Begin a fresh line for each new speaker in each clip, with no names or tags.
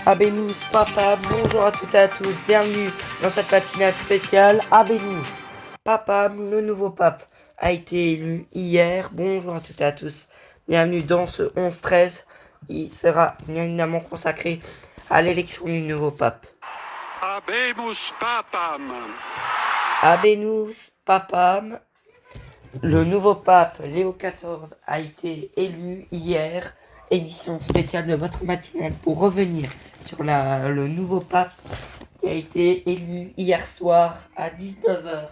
Abénous, papa, bonjour à toutes et à tous, bienvenue dans cette matinale spéciale. Abénous, papa, le nouveau pape a été élu hier. Bonjour à toutes et à tous, bienvenue dans ce 11-13. Il sera bien évidemment consacré à l'élection du nouveau pape.
Habemus papam.
Abénous, papam, le nouveau pape Léo XIV a été élu hier. Édition spéciale de votre matinale pour revenir sur le nouveau pape qui a été élu hier soir à 19h.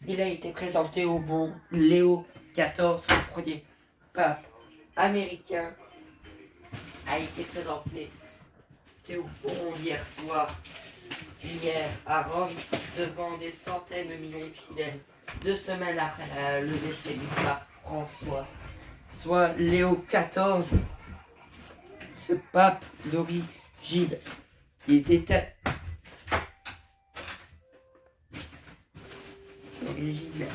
Il a été présenté au bon Léo XIV, le premier pape américain, a été présenté au bon hier soir, hier à Rome, devant des centaines de millions de fidèles, 2 semaines après le décès du pape François, soit Léo XIV. Ce pape d'origine des États d'origine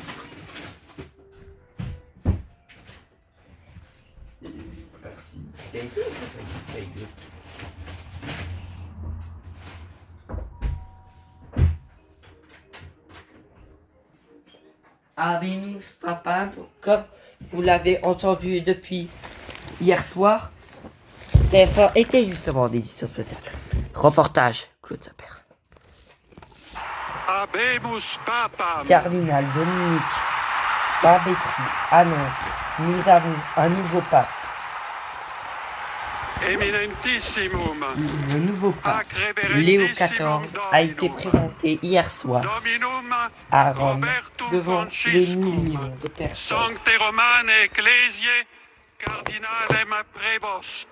Abénous papa, comme vous l'avez entendu depuis hier soir, TF1 était justement en édition spéciale. Reportage, Claude Saper.
Habemus papam.
Cardinal Dominique Babetri annonce: nous avons un nouveau pape.
Eminentissimum.
Le nouveau pape
Ac
Léo
reverentissimum
XIV a été
Dominum.
présenté hier soir
Dominum
à Rome
Robertum
devant des
Franciscum.
millions de personnes.
Sancte Romane Ecclesiae Cardinalem Prévost.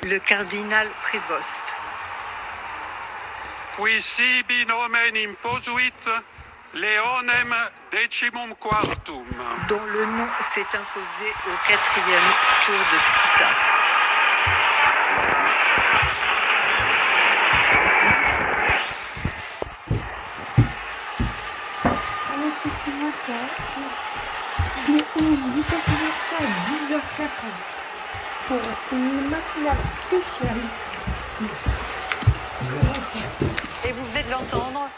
Le cardinal Prévost,
Qui sibi nomen imposuit Leonem decimum quartum.
dont le nom s'est imposé au 4e tour de scrutin.
Alors que ce matin, nous a commencé à 10h50 pour une matinale spéciale.
Et vous venez de l'entendre,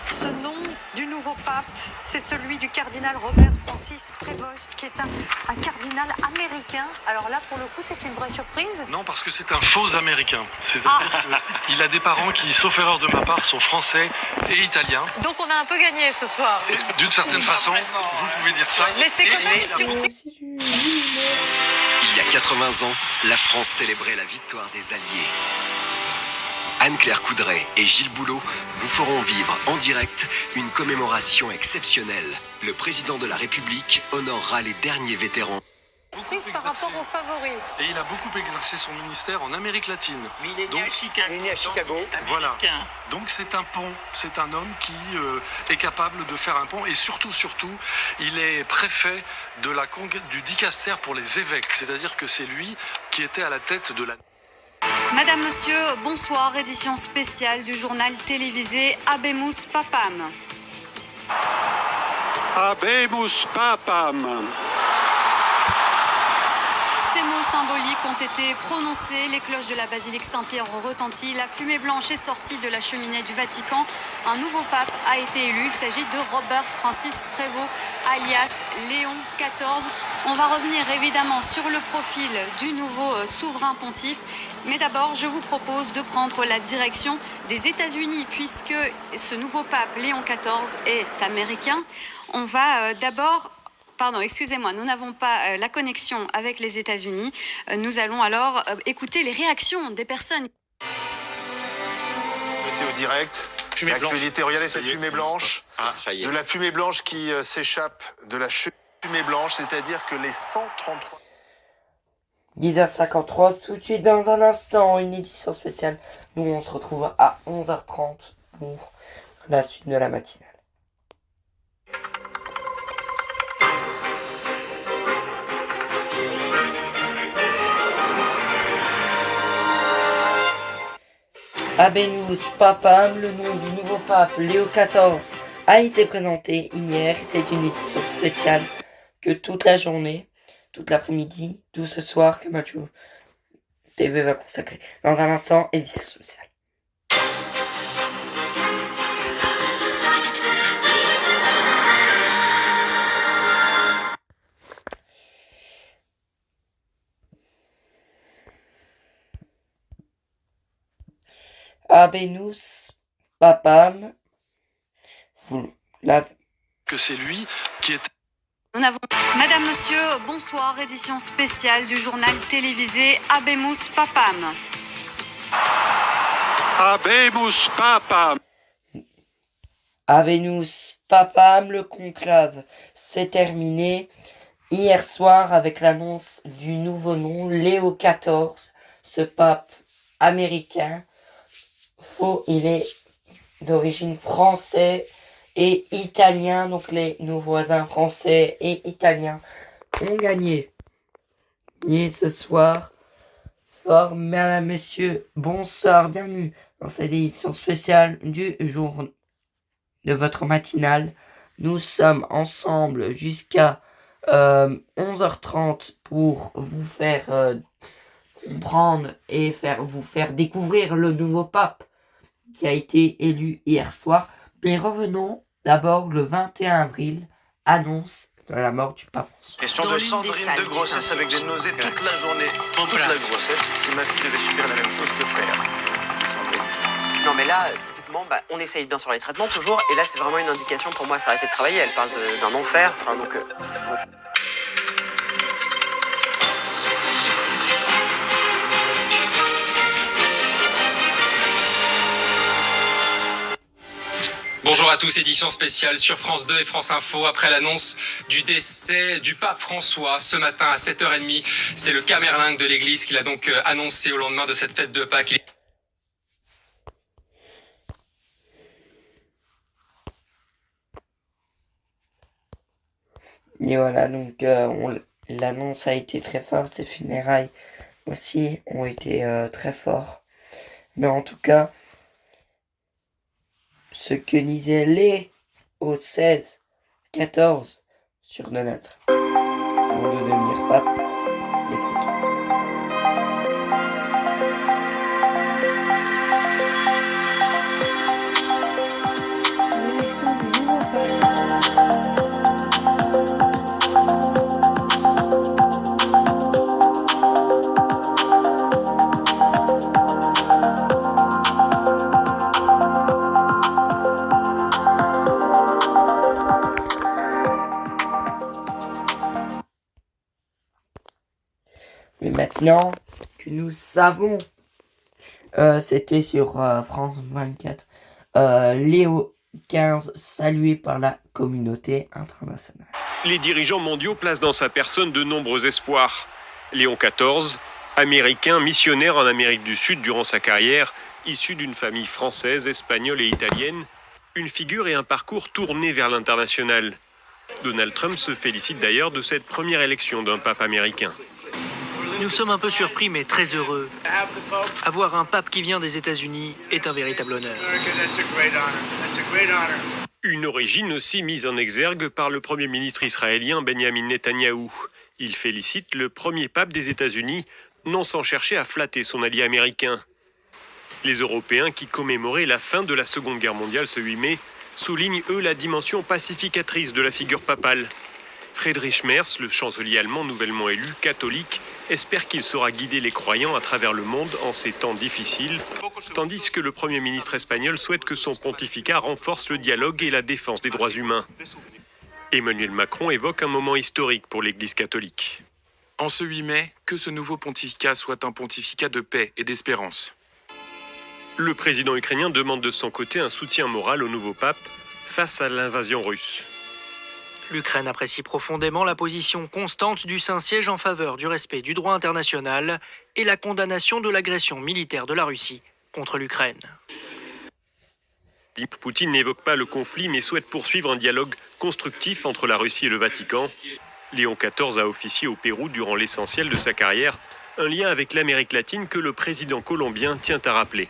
ce nom du nouveau pape, c'est celui du cardinal Robert Francis Prévost, qui est un cardinal américain. Alors là, pour le coup, c'est une vraie surprise.
Non, parce que c'est un faux américain. C'est-à-dire qu'il a des parents qui, sauf erreur de ma part, sont français et italiens.
Donc on a un peu gagné ce soir.
Et d'une certaine façon, vous pouvez dire ça.
Mais c'est quand même une surprise.
Il y a 80 ans, la France célébrait la victoire des Alliés. Anne-Claire Coudray et Gilles Boulot vous feront vivre en direct une commémoration exceptionnelle. Le président de la République honorera les derniers vétérans.
Surprise par rapport aux favoris.
Et il a beaucoup exercé son ministère en Amérique latine.
Il est né à Chicago.
Voilà. Donc c'est un pont, c'est un homme qui est capable de faire un pont et surtout, il est préfet du dicaster pour les évêques, c'est-à-dire que c'est lui qui était à la tête de la...
Madame, Monsieur, bonsoir, édition spéciale du journal télévisé Habemus Papam.
Habemus papam.
Ces mots symboliques ont été prononcés, les cloches de la basilique Saint-Pierre ont retenti, la fumée blanche est sortie de la cheminée du Vatican. Un nouveau pape a été élu, il s'agit de Robert Francis Prévost, alias Léon XIV. On va revenir évidemment sur le profil du nouveau souverain pontife, mais d'abord je vous propose de prendre la direction des États-Unis puisque ce nouveau pape Léon XIV est américain. On va d'abord... Pardon, excusez-moi, nous n'avons pas la connexion avec les États-Unis. Nous allons alors écouter les réactions des personnes.
Météo direct. L'actualité, regardez cette fumée blanche.
Ah, ça y est.
De la fumée blanche qui s'échappe de la fumée blanche, c'est-à-dire que les 133...
10h53, tout de suite dans un instant, une édition spéciale. Nous, on se retrouve à 11h30 pour la suite de la matinale. Abénous papam, le nom du nouveau pape Léo XIV a été présenté hier. C'est une édition spéciale que toute la journée, toute l'après-midi, tout ce soir que Mathieu TV va consacrer. Dans un instant, édition spéciale. Habemus Papam.
Que c'est lui qui est...
Nous n'avons... Madame, Monsieur, bonsoir, édition spéciale du journal télévisé Habemus Papam.
Habemus Papam.
Habemus Papam, le conclave s'est terminé hier soir avec l'annonce du nouveau nom, Léo XIV, ce pape américain. Il est d'origine française et italien, donc nos voisins français et italiens ont gagné. Et ce soir, mesdames, messieurs, bonsoir, bienvenue dans cette édition spéciale du jour de votre matinale. Nous sommes ensemble jusqu'à 11h30 pour vous faire comprendre et vous faire découvrir le nouveau pape qui a été élu hier soir. Mais revenons d'abord le 21 avril, annonce de la mort du pape François.
Question de Sandrine de grossesse avec des nausées toute la journée, toute la grossesse. Si ma fille devait subir la même chose, que faire? Sandrine.
Non mais là, typiquement, on essaye bien sur les traitements toujours, et là c'est vraiment une indication pour moi s'arrêter de travailler. Elle parle d'un enfer, enfin donc...
Bonjour à tous, édition spéciale sur France 2 et France Info après l'annonce du décès du pape François ce matin à 7h30. C'est le Camerlingue de l'église qui l'a donc annoncé au lendemain de cette fête de Pâques.
Et voilà, donc l'annonce a été très forte, ses funérailles aussi ont été très forts. Mais en tout cas, ce que disait Léo XIV sur Donald Trump avant de devenir pape, écoutons.
L'élection du nouveau pape.
Mais maintenant que nous savons, c'était sur France 24, Léo XV salué par la communauté internationale.
Les dirigeants mondiaux placent dans sa personne de nombreux espoirs. Léon XIV, américain, missionnaire en Amérique du Sud durant sa carrière, issu d'une famille française, espagnole et italienne, une figure et un parcours tournés vers l'international. Donald Trump se félicite d'ailleurs de cette première élection d'un pape américain.
Nous sommes un peu surpris mais très heureux. Avoir un pape qui vient des États-Unis est un véritable honneur.
Une origine aussi mise en exergue par le Premier ministre israélien Benjamin Netanyahou. Il félicite le premier pape des États-Unis, non sans chercher à flatter son allié américain. Les Européens qui commémoraient la fin de la Seconde Guerre mondiale ce 8 mai soulignent eux la dimension pacificatrice de la figure papale. Friedrich Merz, le chancelier allemand nouvellement élu, catholique, espère qu'il saura guider les croyants à travers le monde en ces temps difficiles, tandis que le Premier ministre espagnol souhaite que son pontificat renforce le dialogue et la défense des droits humains. Emmanuel Macron évoque un moment historique pour l'Église catholique.
En ce 8 mai, que ce nouveau pontificat soit un pontificat de paix et d'espérance.
Le président ukrainien demande de son côté un soutien moral au nouveau pape face à l'invasion russe.
L'Ukraine apprécie profondément la position constante du Saint-Siège en faveur du respect du droit international et la condamnation de l'agression militaire de la Russie contre l'Ukraine.
Poutine n'évoque pas le conflit mais souhaite poursuivre un dialogue constructif entre la Russie et le Vatican. Léon XIV a officié au Pérou durant l'essentiel de sa carrière, un lien avec l'Amérique latine que le président colombien tient à rappeler.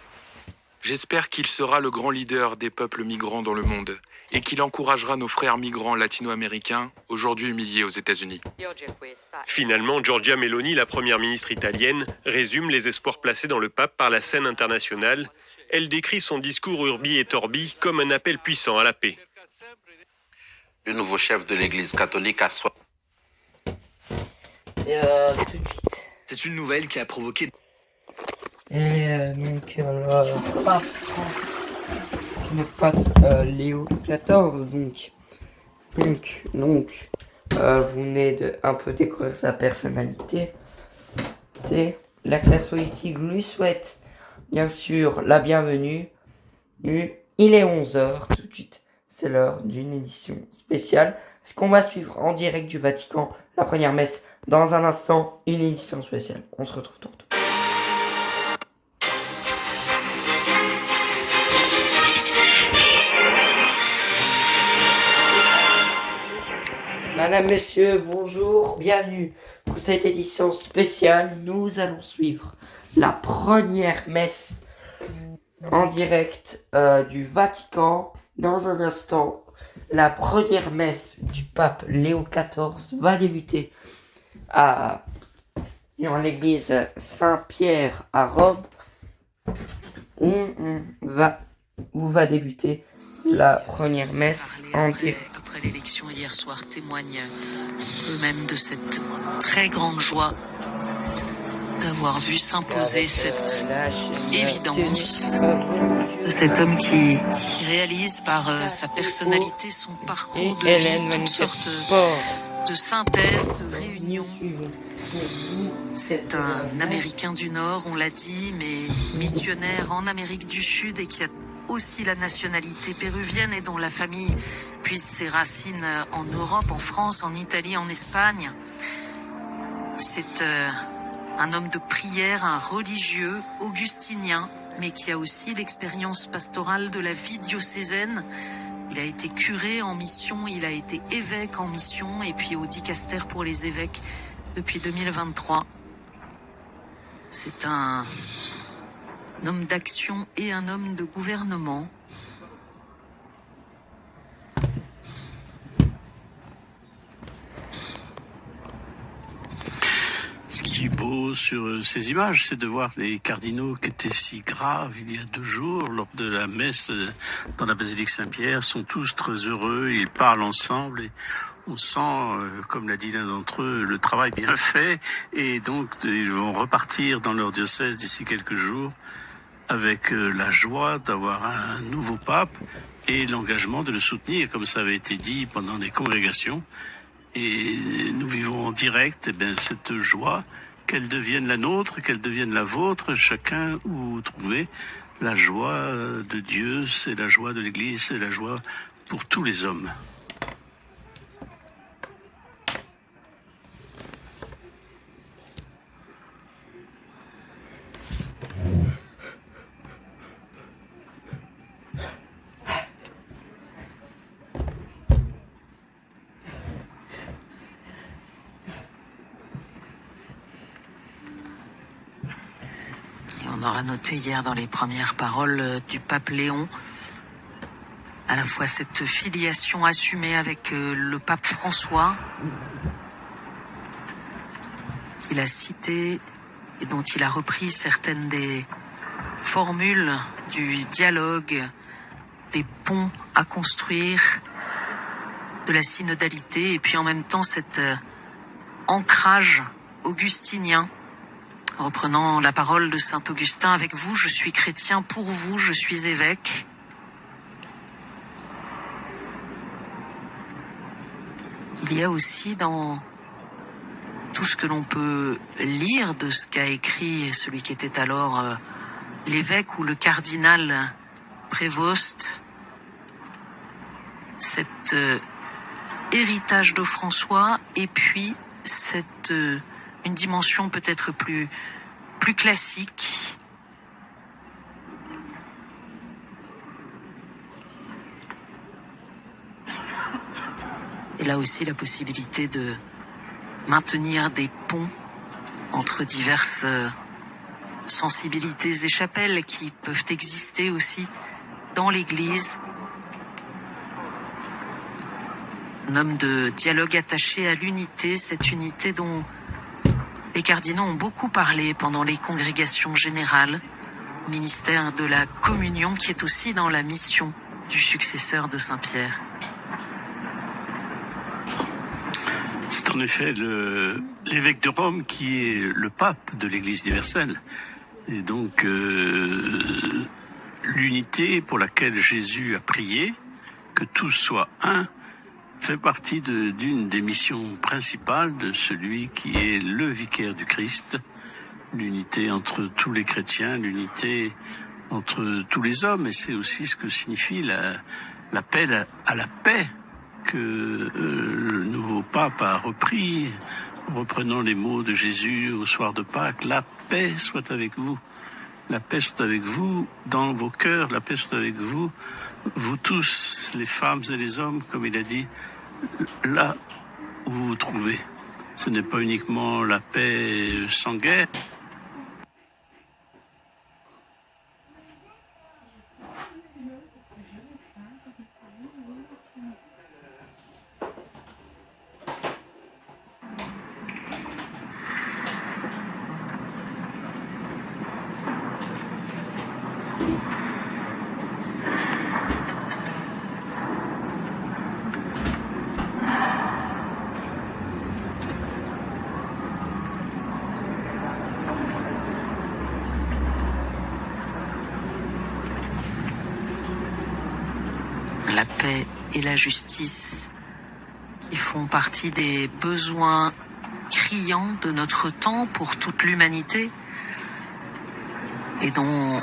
J'espère qu'il sera le grand leader des peuples migrants dans le monde et qu'il encouragera nos frères migrants latino-américains, aujourd'hui humiliés aux États-Unis.
Finalement, Giorgia Meloni, la première ministre italienne, résume les espoirs placés dans le pape par la scène internationale. Elle décrit son discours Urbi et Orbi comme un appel puissant à la paix.
Le nouveau chef de l'Église catholique a
tout de suite.
C'est une nouvelle qui a provoqué...
Et donc le pape Léo XIV, vous venez de un peu découvrir sa personnalité. La classe politique lui souhaite bien sûr la bienvenue. Il est 11h tout de suite. C'est l'heure d'une édition spéciale. Ce qu'on va suivre en direct du Vatican, la première messe. Dans un instant, une édition spéciale. On se retrouve tantôt. Madame, monsieur, bonjour, bienvenue. Pour cette édition spéciale, nous allons suivre la première messe en direct du Vatican. Dans un instant, la première messe du pape Léo XIV va débuter dans l'église Saint-Pierre à Rome, où va débuter la première messe en direct.
Après l'élection hier soir, témoignent eux-mêmes de cette très grande joie d'avoir vu s'imposer cette évidence de cet homme qui réalise par sa personnalité, son parcours de vie, toutes sortes de synthèses, de réunions. C'est un Américain du Nord, on l'a dit, mais missionnaire en Amérique du Sud et qui a aussi la nationalité péruvienne et dont la famille puise ses racines en Europe, en France, en Italie, en Espagne. C'est un homme de prière, un religieux augustinien, mais qui a aussi l'expérience pastorale de la vie diocésaine. Il a été curé en mission, il a été évêque en mission, et puis au dicaster pour les évêques depuis 2023. C'est un homme d'action et un homme de gouvernement.
Ce qui est beau sur ces images, c'est de voir les cardinaux qui étaient si graves il y a 2 jours, lors de la messe dans la basilique Saint-Pierre, sont tous très heureux, ils parlent ensemble et on sent, comme l'a dit l'un d'entre eux, le travail bien fait et donc ils vont repartir dans leur diocèse d'ici quelques jours avec la joie d'avoir un nouveau pape et l'engagement de le soutenir, comme ça avait été dit pendant les congrégations. Et nous vivons en direct cette joie, qu'elle devienne la nôtre, qu'elle devienne la vôtre, chacun où vous trouvez. La joie de Dieu, c'est la joie de l'Église, c'est la joie pour tous les hommes.
On aura noté hier dans les premières paroles du pape Léon à la fois cette filiation assumée avec le pape François qu'il a cité et dont il a repris certaines des formules du dialogue, des ponts à construire, de la synodalité et puis en même temps cet ancrage augustinien. Reprenant la parole de saint Augustin, avec vous, je suis chrétien, pour vous, je suis évêque. Il y a aussi dans tout ce que l'on peut lire de ce qu'a écrit celui qui était alors l'évêque ou le cardinal Prévost, cet héritage de François et puis une dimension peut-être plus classique. Et là aussi la possibilité de maintenir des ponts entre diverses sensibilités et chapelles qui peuvent exister aussi dans l'Église. Un homme de dialogue attaché à l'unité, cette unité dont les cardinaux ont beaucoup parlé pendant les congrégations générales, ministère de la communion qui est aussi dans la mission du successeur de Saint-Pierre.
C'est en effet l'évêque de Rome qui est le pape de l'Église universelle. Et donc, l'unité pour laquelle Jésus a prié, que tous soient un, fait partie d'une des missions principales de celui qui est le vicaire du Christ. L'unité entre tous les chrétiens, l'unité entre tous les hommes. Et c'est aussi ce que signifie l'appel à la paix que le nouveau pape a repris, reprenant les mots de Jésus au soir de Pâques. La paix soit avec vous. La paix soit avec vous dans vos cœurs. La paix soit avec vous, vous tous, les femmes et les hommes, comme il a dit, là où vous vous trouvez. Ce n'est pas uniquement la paix sans guerre.
La paix et la justice qui font partie des besoins criants de notre temps pour toute l'humanité et dont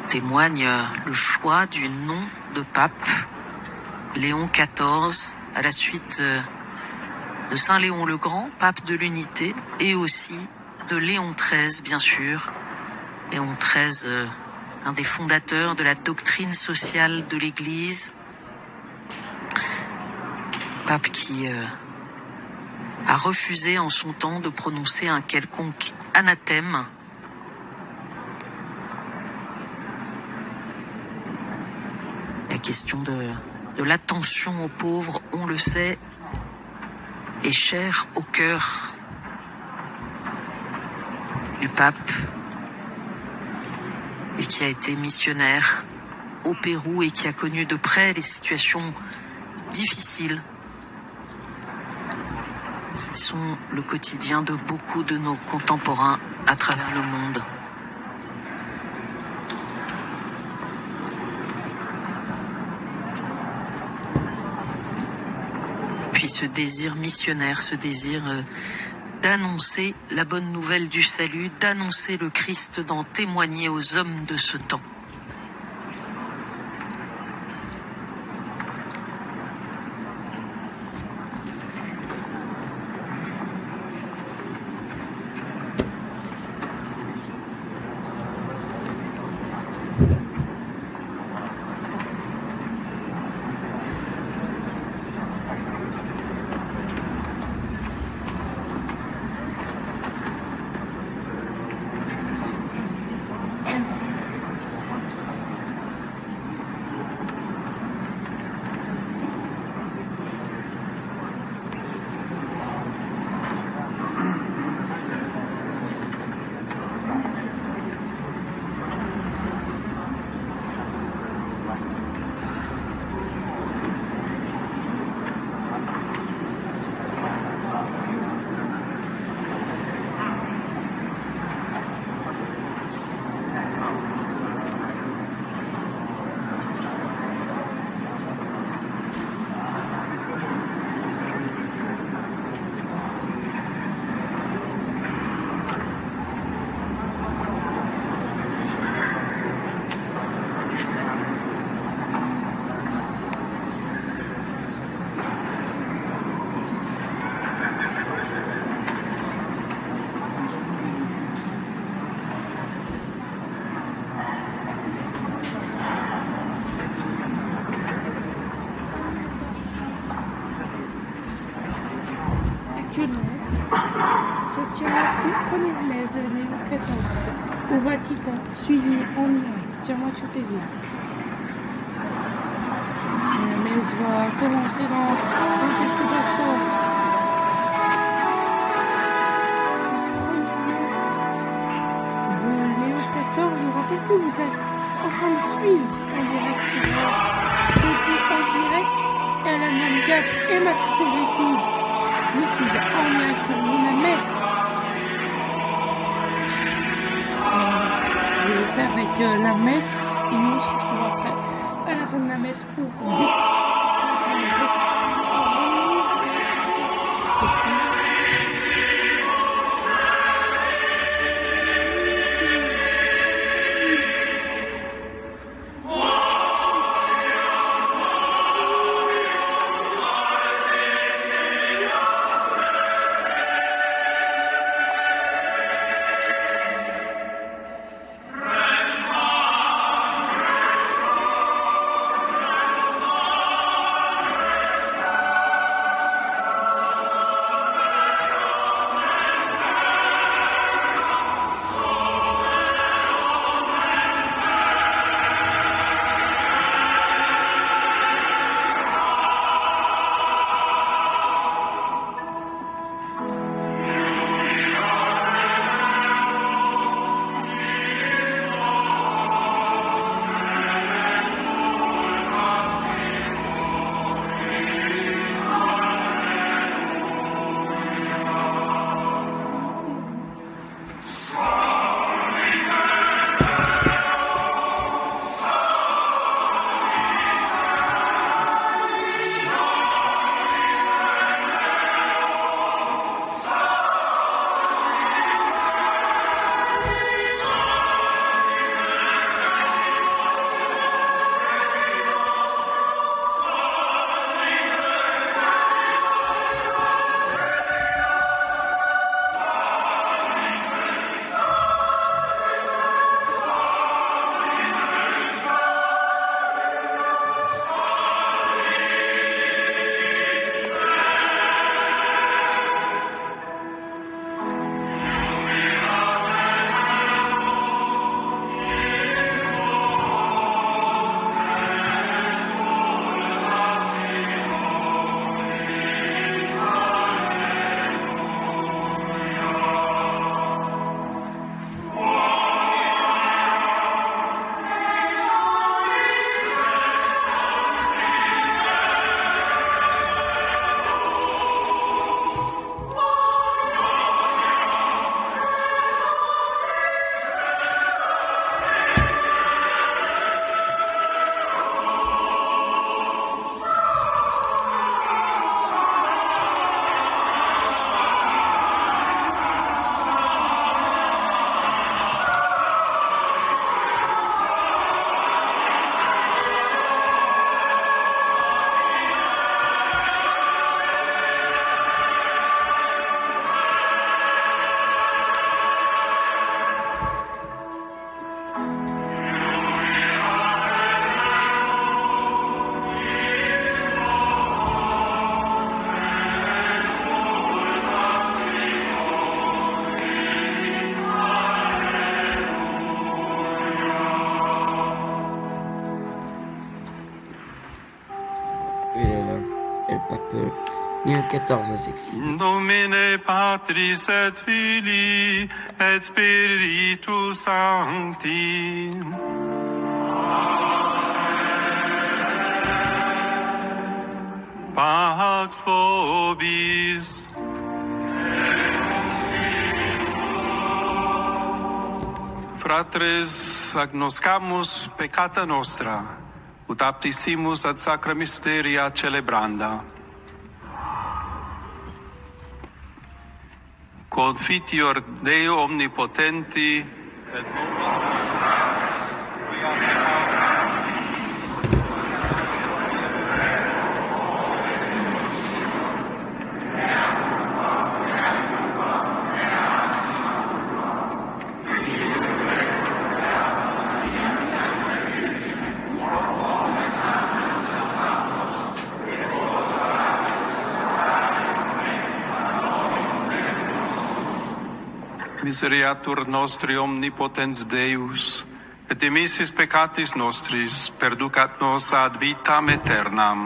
témoigne le choix du nom de pape Léon XIV à la suite de Saint Léon le Grand, pape de l'unité, et aussi de Léon XIII, bien sûr. Léon XIII, un des fondateurs de la doctrine sociale de l'Église, pape qui a refusé en son temps de prononcer un quelconque anathème. La question de l'attention aux pauvres, on le sait, est chère au cœur du pape, et qui a été missionnaire au Pérou et qui a connu de près les situations difficiles qui sont le quotidien de beaucoup de nos contemporains à travers le monde. Et puis ce désir missionnaire, ce désir d'annoncer la bonne nouvelle du salut, d'annoncer le Christ, d'en témoigner aux hommes de ce temps.
Se tient la toute première messe de Léon XIV au Vatican, suivie en direct sur Mathieu TV. La messe va commencer dans quelques instants. La première messe de Léon XIV, je vous rappelle que vous êtes en train de suivre en direct sur TV en direct, LNM 4 et Mathieu TV. Je suis en direct sur la messe. commencer avec la messe et nous on se retrouve après à la fin de la messe pour
le pape Léo XIV s'excuse.
Domine Patris et Filii et Spiritus Sancti. Pax vobis. Fratres, agnoscamus peccata nostra, ut aptissimus ad sacra mysteria celebranda. Confitior Deo omnipotenti et Miseriatur nostri omnipotens Deus, et dimissis peccatis nostris, perducat nos ad vitam aeternam.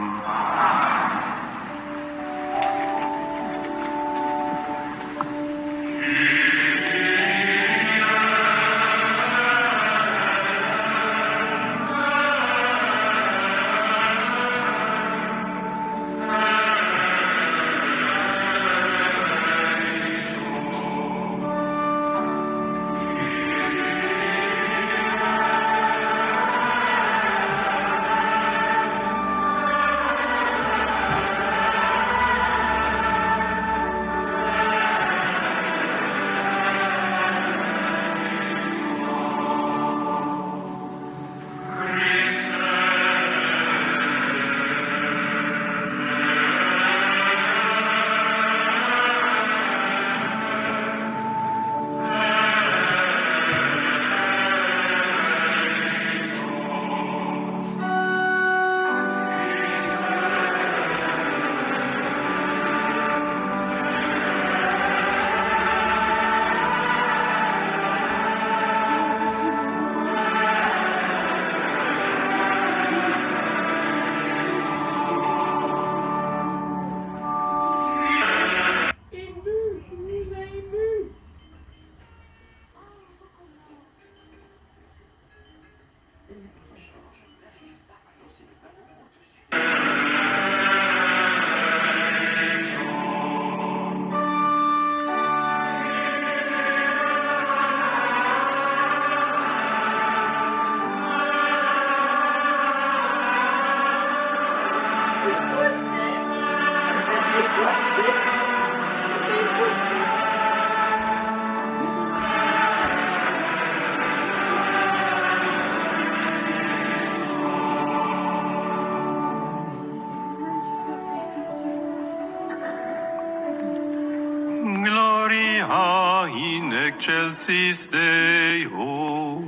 excelsis Deo.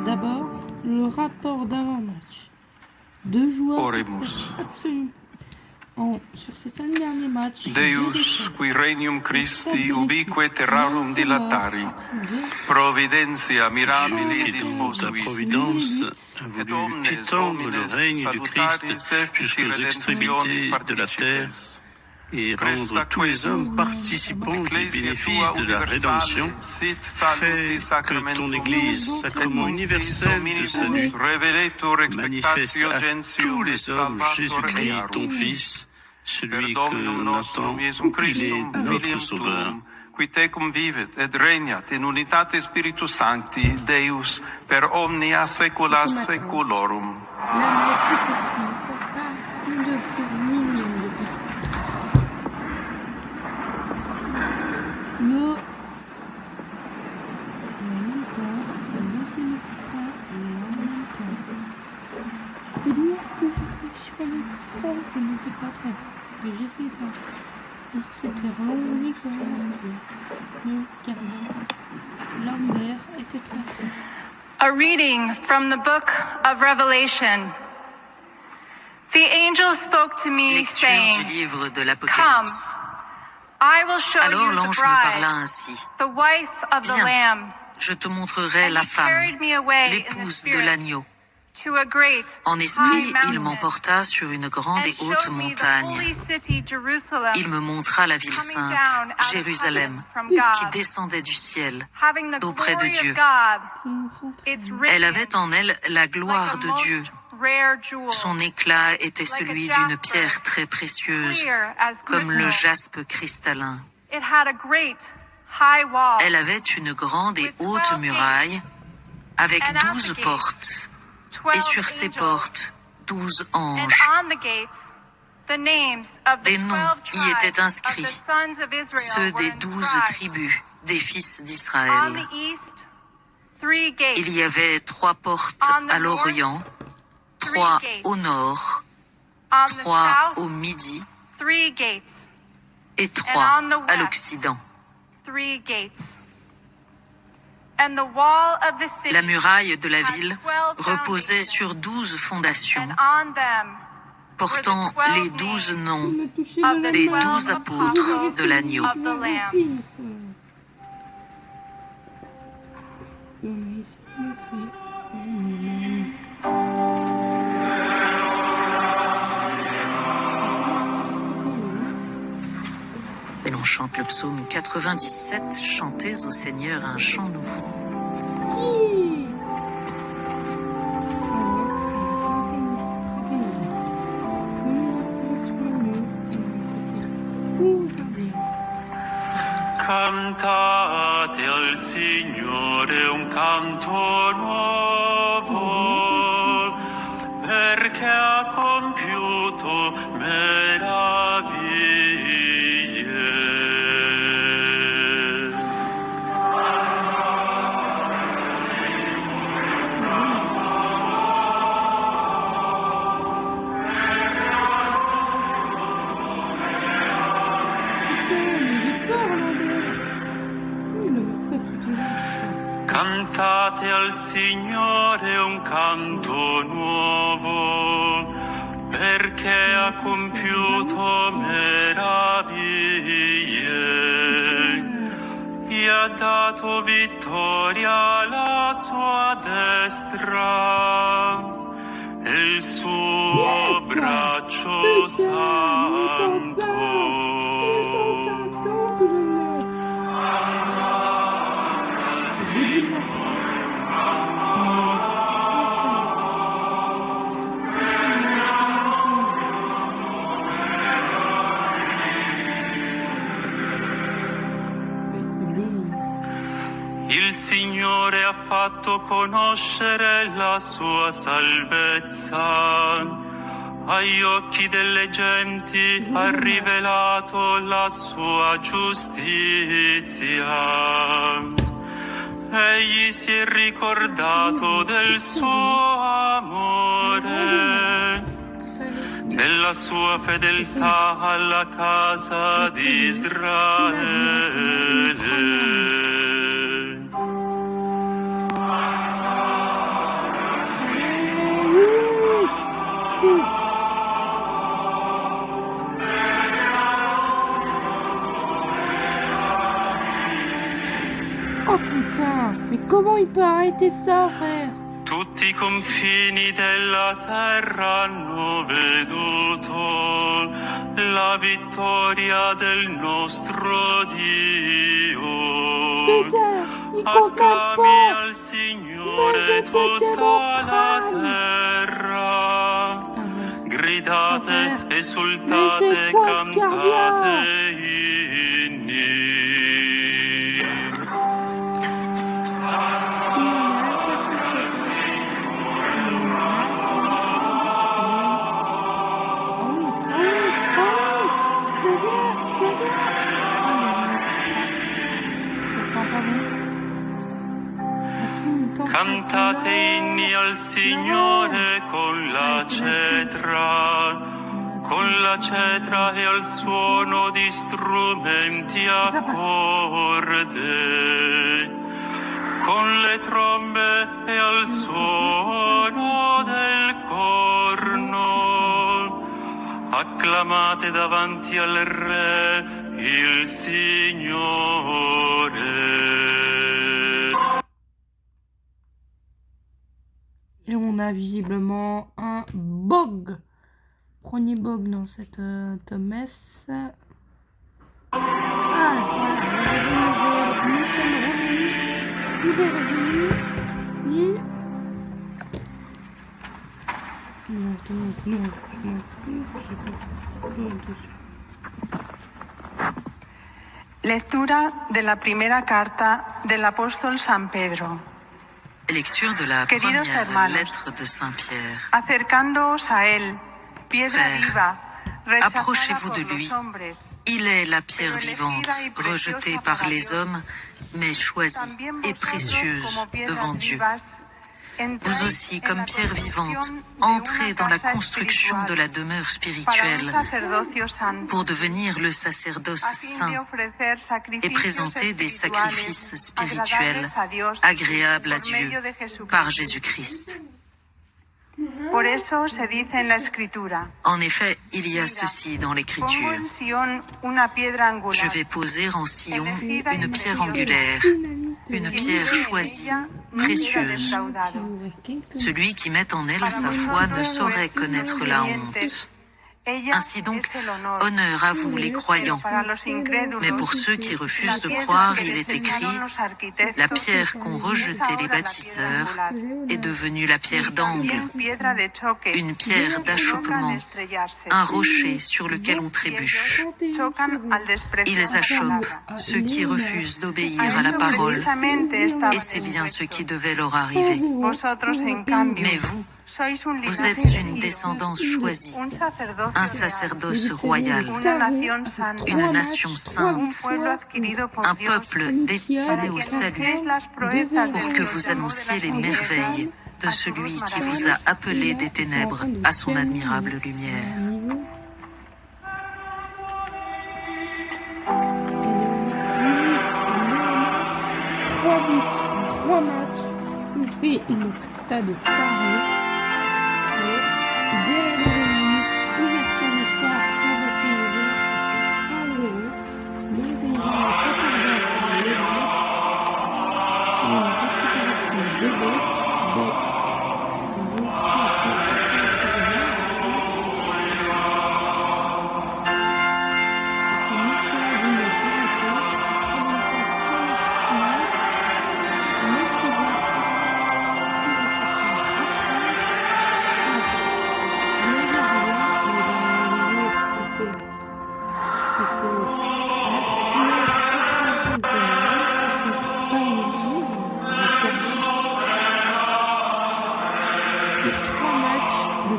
D'abord, le rapport d'avant-match. Deux joueurs
Oremus.
absolument sur ces 5 derniers matchs.
Deus, qui regnum Christi ubique terrarum dilatari, providentia mirabili
Dieu qui dans ta providence a voulu étendre le règne du Christ jusqu'aux extrémités de la terre et rendre tous les hommes participants des bénéfices de la rédemption, fait que ton Église, sacrement universel de salut, manifeste à tous les hommes Jésus-Christ, ton Fils, celui que l'on attend, il est notre Sauveur.
Qui tecum vivet et regnat in unitate Spiritus Sancti, Deus, per omnia saecula saeculorum.
A reading from the book of Revelation. The angel spoke to me,
Lecture
saying,
du livre de
Come,
l'Apocalypse.
I will show
Alors
you the
l'ange me parla
bride,
ainsi.
the wife of the
Viens,
Lamb.
je te montrerai la
He
femme,
carried me away in the
l'épouse de
spirit
l'agneau.
to a great
En
high
esprit, il
mountain,
m'emporta sur une grande
and
et haute
showed me the
montagne.
holy city Jerusalem,
Il me montra la ville
coming
sainte,
down out of
Jérusalem,
heaven from
qui
God,
descendait du ciel,
having the
d'auprès de
glory
Dieu.
of God. Its
Elle avait en elle la gloire de Dieu.
rare jewel,
Son éclat était
like a
celui d'une
jasper,
pierre très précieuse,
clear as
comme le
crystal.
jaspe cristallin.
It had a great high wall,
Elle avait une grande et haute muraille avec
and at
12
the gates,
portes,
12
et sur ces
angels,
portes, 12
and
anges.
on the gates The names of the
Des noms
12
y étaient
tribes of
inscrits,
the sons of Israel
ceux
were
des 12
inscribed.
tribus des fils
On
d'Israël.
the east, 3 gates.
Il y avait 3 portes
On the
à l'Orient, 3 au nord,
On the
3
south,
au midi
3 gates.
et 3
And on the
à
west,
l'Occident.
3 gates. And the wall of the city
La muraille de la
had
ville
12
reposait
foundations,
sur 12 fondations,
and on them
portant les 12 noms
of the
des
12
12 apôtres de l'agneau.
of the Lamb.
Et l'on chante le psaume 97, chantez au Seigneur un chant nouveau.
Cantate al Signore un canto nuovo, perché ha compiuto meraviglie. Cantate al Signore un canto nuovo, perché ha compiuto meraviglie. Gli ha dato vittoria alla sua destra e il suo braccio santo. Il Signore ha fatto conoscere la sua salvezza, agli occhi delle genti ha rivelato la sua giustizia. Egli si è ricordato del suo amore, della sua fedeltà alla casa di Israele.
Oh putain, mais comment il peut arrêter ça, frère?
Tutti i confini della terra hanno veduto la vittoria del nostro Dio. Acclami al Signore tutta la terra. Gridate, esultate, cantate inni. Cantate inni al Signore con la cetra e al suono di strumenti a corde, con le trombe e al suono del corno. Acclamate davanti al Re, il Signore.
Et on a visiblement un bug. Premier bug dans cette messe. Ah, voilà. Nous sommes revenus. Vous êtes revenus. Non, je m'en fous.
Lectura de la primera carta del apóstol San Pedro.
Lecture de la
Queridos
première
hermanos,
lettre de Saint Pierre.
acercándoos a él, piedra
Frères,
viva,
Approchez-vous de lui. Il est la pierre vivante, rejetée par les hommes, mais choisie et précieuse devant Dieu. Vous aussi, comme pierre vivante, entrez dans la construction de la demeure spirituelle pour devenir le sacerdoce saint et présenter des sacrifices spirituels agréables à Dieu par Jésus-Christ. En effet, il y a ceci dans l'Écriture. Je vais poser en Sion une pierre angulaire, une pierre choisie, précieuse. Celui qui met en elle sa foi ne saurait connaître la honte. Ainsi donc, honneur à vous les croyants. Mais pour ceux qui refusent de croire, il est écrit, la pierre qu'ont rejetée les bâtisseurs est devenue la pierre d'angle, une pierre d'achoppement, un rocher sur lequel on trébuche. Ils achoppent ceux qui refusent d'obéir à la parole, et c'est bien ce qui devait leur arriver. Mais vous êtes une descendance choisie, un sacerdoce royal, une nation sainte, un peuple destiné au salut, pour que vous annonciez les merveilles de celui qui vous a appelé des ténèbres à son admirable lumière.
Trois matchs, il fait une stade carré. Dès la deuxième minute, ouverture du score pour le Pays Vert, 1-0. Mais le Pays Vert n'a pas tardé à faire le but. Sur une récupération de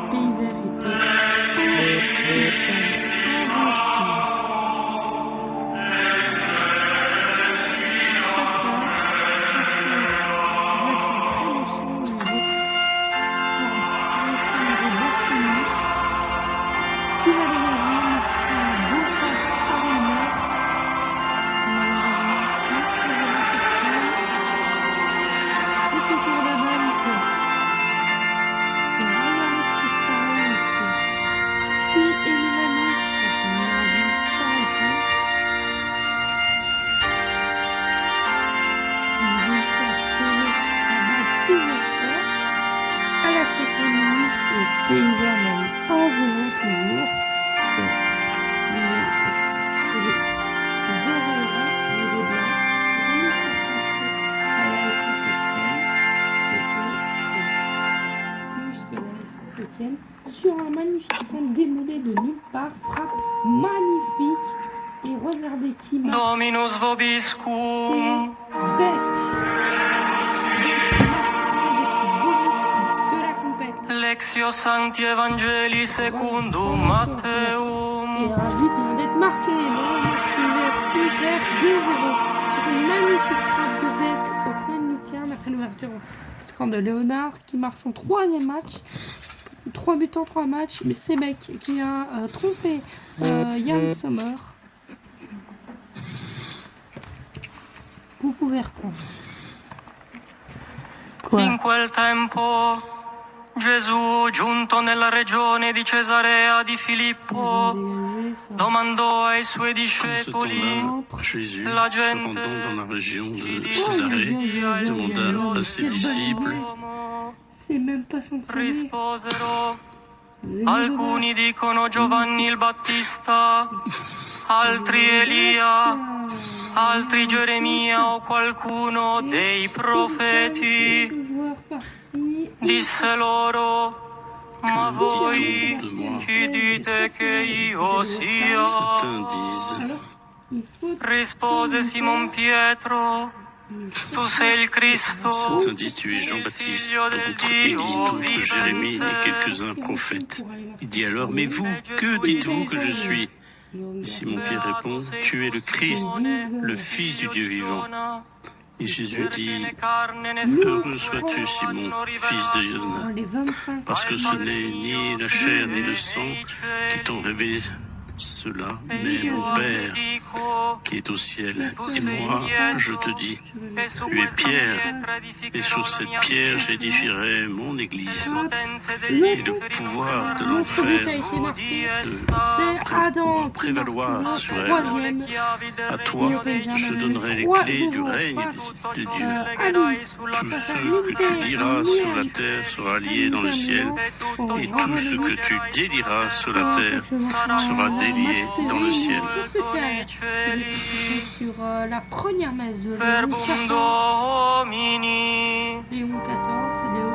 Beck. Sur un magnifique centre démolé de nulle part, frappe magnifique. Et regardez qui marque.
Dominus vobiscum.
C'est Beck. De la compète.
Lexio Sancti Evangelii secundum Matteum.
Et un but vient d'être marqué. Inter 2-0. Sur une magnifique frappe de Beck au plein de lucarne après l'ouverture au score de Léonard qui marque son troisième match. 3 buts en 3 matchs, mais c'est Beck qui a trompé Yann Sommer. Vous pouvez reprendre. Quoi?
In quel tempo Gesù, giunto nella regione di Cesarea di Filippo, domandò ai suoi discepoli,
Jésus,
la
se
gente
rendant dans la région de Césarée, demanda à ses disciples,
c'est même pas sanctionné.
risposero, alcuni dicono Giovanni il Battista, altri Elia, altri Geremia o qualcuno dei profeti. Disse loro, ma voi chi dite che io sia? Rispose Simon Pietro, Tu sei il Cristo,
Certains disent tu es Jean-Baptiste, d'autres Élie, d'autres Jérémie et quelques-uns prophètes. Il dit alors, mais vous, que dites-vous que je suis? Simon-Pierre répond, tu es le Christ, le Fils du Dieu vivant. Et Jésus dit, heureux sois-tu, Simon, fils de Jonas, parce que ce n'est ni la chair ni le sang qui t'ont révélé cela, mais mon Père qui est au ciel. Et moi, je te dis, tu es Pierre, et sur cette pierre j'édifierai mon église, et le pouvoir de l'enfer de prévaloir sur elle. À toi, je donnerai les clés du règne de Dieu. Tout ce que tu liras sur la terre sera lié dans le ciel, et tout ce que tu délieras sur la terre sera délié dans le ciel.
Sur la première messe de Léon XIV. Léon XIV, Léo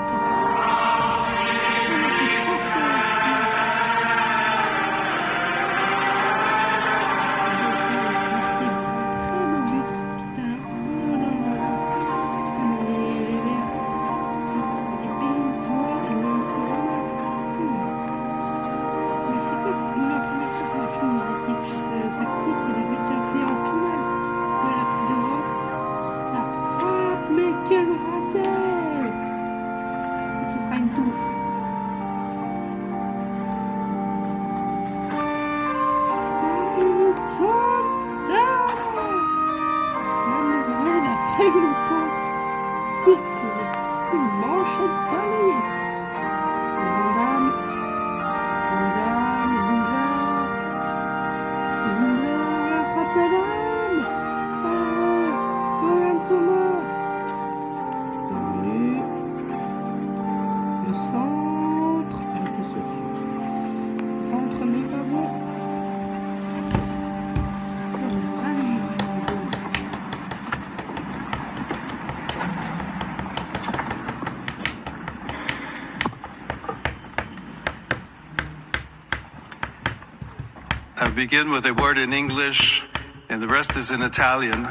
I'll begin with a word in English, and the rest is in Italian.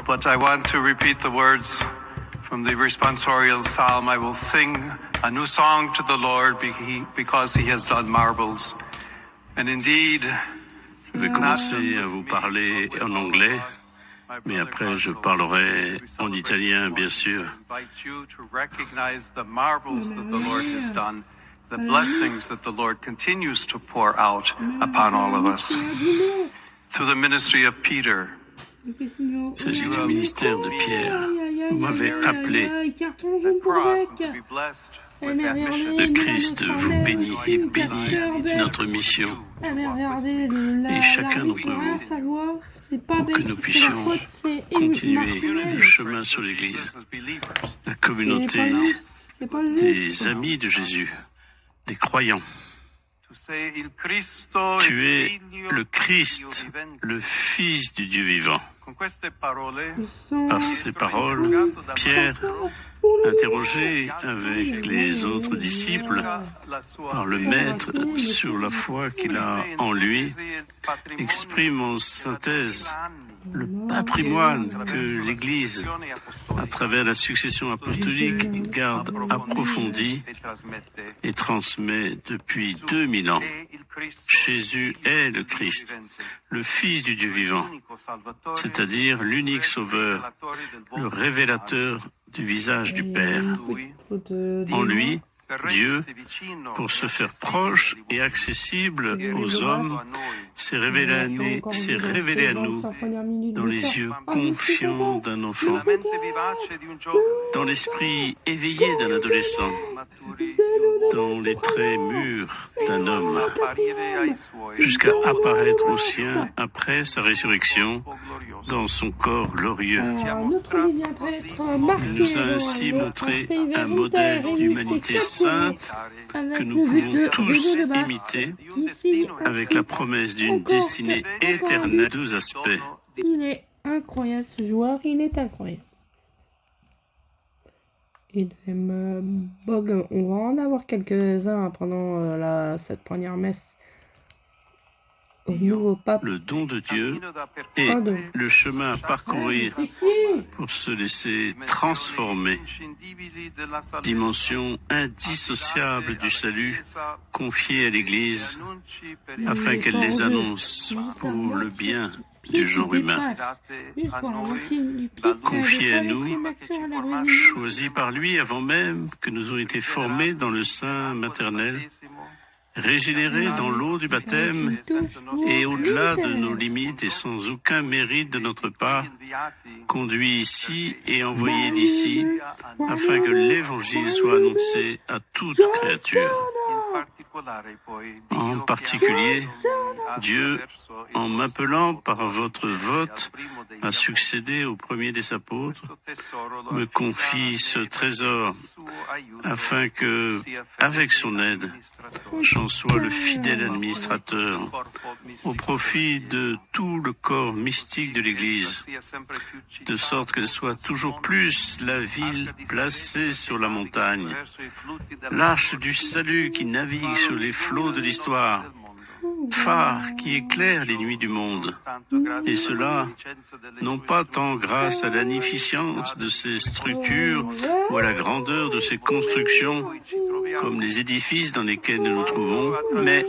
But I want to repeat the words from the responsorial psalm. I will sing a new song to the Lord because he has done marvels. And indeed,
je vais commencer à vous parler en anglais, mais après je parlerai en italien, bien sûr.
The blessings that the Lord continues to pour out upon all of us. Through the ministry of Peter.
Il s'agit du ministère de Pierre. Vous m'avez appelé. Le Christ vous bénit et bénit notre mission. Et chacun d'entre vous, pour que nous puissions continuer le chemin sur l'Église, la communauté des amis de Jésus, des croyants. Tu es le Christ, le Fils du Dieu vivant. Par ces paroles, Pierre, interrogé avec les autres disciples par le Maître sur la foi qu'il a en lui, exprime en synthèse le patrimoine que l'Église, à travers la succession apostolique, garde approfondi et transmet depuis 2000 ans. Jésus est le Christ, le Fils du Dieu vivant, c'est-à-dire l'unique Sauveur, le révélateur du visage du Père. En lui, Dieu, pour se faire proche et accessible aux hommes, s'est révélé à nous dans les yeux confiants d'un enfant, dans l'esprit éveillé d'un adolescent, dans les traits mûrs d'un homme, jusqu'à apparaître aux siens après sa résurrection dans son corps glorieux. Il nous a ainsi montré un modèle d'humanité sainte que nous pouvons tous imiter avec la promesse d'une destinée éternelle. Deux aspects.
Il est incroyable ce joueur, il est incroyable. Et deuxième bug, on va en avoir quelques-uns pendant cette première messe au nouveau pape.
le don de Dieu et le chemin à parcourir pour se laisser transformer. Dimension indissociable du salut confiée à l'Église afin qu'elle les annonce pour le bien du genre humain. Confié à nous, choisi par lui avant même que nous ayons été formés dans le sein maternel, régénérés dans l'eau du baptême et au-delà de nos limites et sans aucun mérite de notre part, conduits ici et envoyés d'ici, afin que l'Évangile soit annoncé à toute créature. En particulier, Dieu, en m'appelant par votre vote à succéder au premier des apôtres, me confie ce trésor afin que, avec son aide, j'en sois le fidèle administrateur au profit de tout le corps mystique de l'Église, de sorte qu'elle soit toujours plus la ville placée sur la montagne, l'arche du salut qui navigue sur les flots de l'histoire, phare qui éclaire les nuits du monde, et cela non pas tant grâce à l'agnificence de ses structures ou à la grandeur de ses constructions, comme les édifices dans lesquels nous nous trouvons, mais